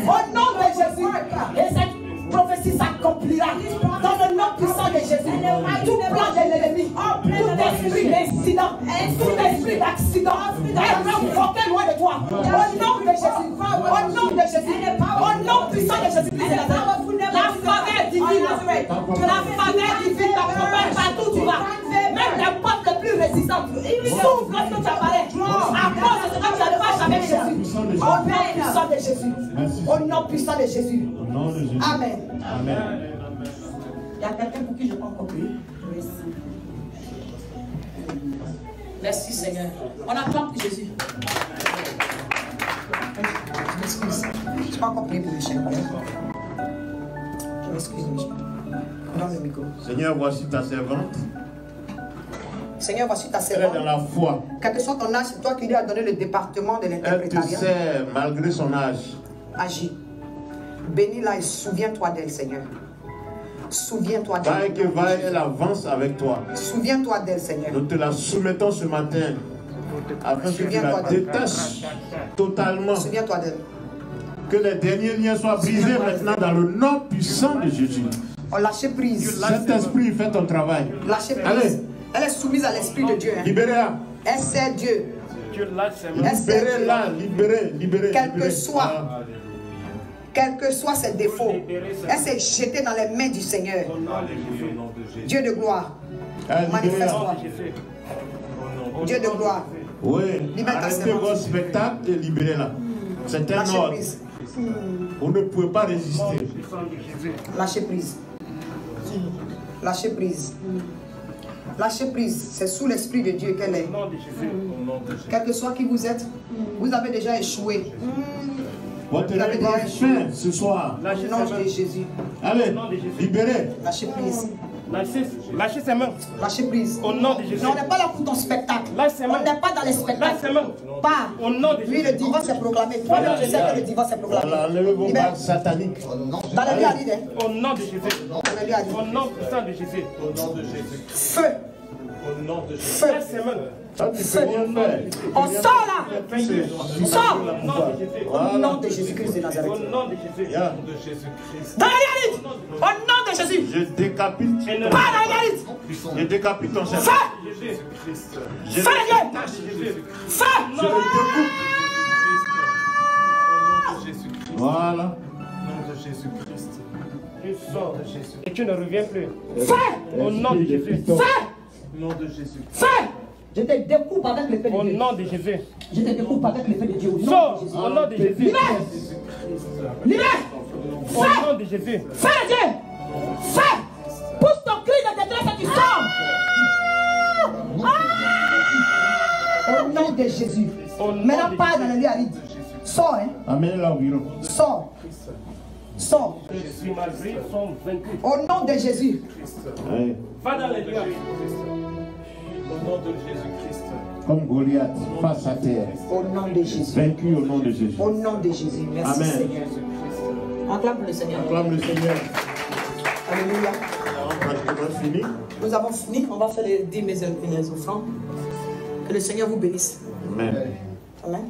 au nom de Jésus. Et cette prophétie s'accomplira dans le nom puissant de Jésus. Tout plan de l'ennemi, tout esprit d'incident, tout esprit d'accident est renvoqué loin de toi. Au nom de Jésus. Au nom de Jésus. Au nom puissant de Jésus. La faveur divine, t'accompagne partout où tu vas. Même les portes les plus résistantes s'ouvrent lorsque tu apparais. À cause de ce que tu as de vache avec Jésus. Au nom puissant de Jésus. Au nom puissant de Jésus. Amen. Amen. Il y a quelqu'un pour qui je peux encore prier. Merci Seigneur. On acclame pour Jésus. Je m'excuse. Je ne peux pas encore prier pour Michel. Je m'excuse Michel. Donne le micro. Seigneur, voici ta servante. Seigneur, voici ta Elle est dans servante. la foi. Quel que soit ton âge, c'est toi qui lui as donné le département de Elle te l'interprétariat. sert malgré son âge. Agis. Bénis-la et souviens-toi d'elle, Seigneur. Souviens-toi Vaille que d'elle. vaille, elle avance avec toi. Souviens-toi d'elle, Seigneur. Nous te la soumettons ce matin afin que tu la détaches totalement. Souviens-toi d'elle. Que les derniers liens soient brisés maintenant dans le nom puissant de Jésus. Oh, lâchez prise. Saint-Esprit, fais ton travail. Lâchez prise. Allez. Elle est soumise à l'Esprit de Dieu. Hein. Libérez-la. Elle sait Dieu. Libérez-la, libérez. Quels que soient ses défauts, elle s'est jetée dans les mains du Seigneur. Dieu de gloire, manifeste-toi. Dieu de gloire. Oui, Libère ta arrêtez servante. votre spectacle et libérez-la. C'est un Lâchez ordre. prise. Vous ne pouvez pas résister. Lâchez prise. Lâchez prise. Lâchez prise. C'est sous l'Esprit de Dieu qu'elle est. Quel que soit qui vous êtes, vous avez déjà échoué. Votre rêve va fin ce soir. Au nom de Jésus. Allez, libérez. Lâchez prise. Lâchez ses mains. Lâchez prise. Au nom de Jésus. Non, on n'est pas là pour ton spectacle. Lâche ses On mains. n'est pas dans les spectacles. Lâche ses mains. Pas. Au nom de Lui, Jésus. le divorce est proclamé. Toi-même, tu sais que le divorce est proclamé. Voilà, enlevez vos Libère. marques sataniques. Dans la vie, Alide. Au nom de Jésus. Dans la vie, Alide. Au nom puissant de Jésus. Feu. Feu. Lâche ses mains. Ça, tu peux rien faire. On sort là. On sort. Au nom de Jésus. Au nom de Jésus-Christ de Nazareth. Au nom de Jésus. Yeah. Dans la vie, Alide. Au nom de Jésus. Je décapite. Pas dans la vie, Alide. Je décapite ton cerveau. Feu. Je Feu de Dieu. Feu. Je le découpe. Voilà. Tu sors de Jésus. Et tu ne reviens plus. Feu. Au nom de Jésus. Feu. Feu. Je te découpe avec l'épée de Au Dieu. nom de Jésus. Je te découpe avec l'épée de Dieu. Au nom de Sors. Jésus. Au nom de Jésus. Libère. Libère. Au nom de Jésus. Feu de Dieu. Feu. Pousse ton cri de détresse et tu sors. Au nom de Jésus. Au nom Maintenant, de pas dans la vie, Alide. Sors, hein. Amenez-la au bureau. Sors. Sors. Jésus, malgré sont vaincus. Au nom de Jésus. Allez. Va dans les nuages. Comme Goliath, face à terre. Au nom de Jésus. Vaincu au nom de Jésus. Au nom de Jésus. Merci, Amen. Seigneur. Acclame pour le Seigneur. Acclame le Seigneur. Alléluia. Pratiquement fini. Nous avons fini. On va faire les 10 000 offrandes. Que le Seigneur vous bénisse. Amen. Amen.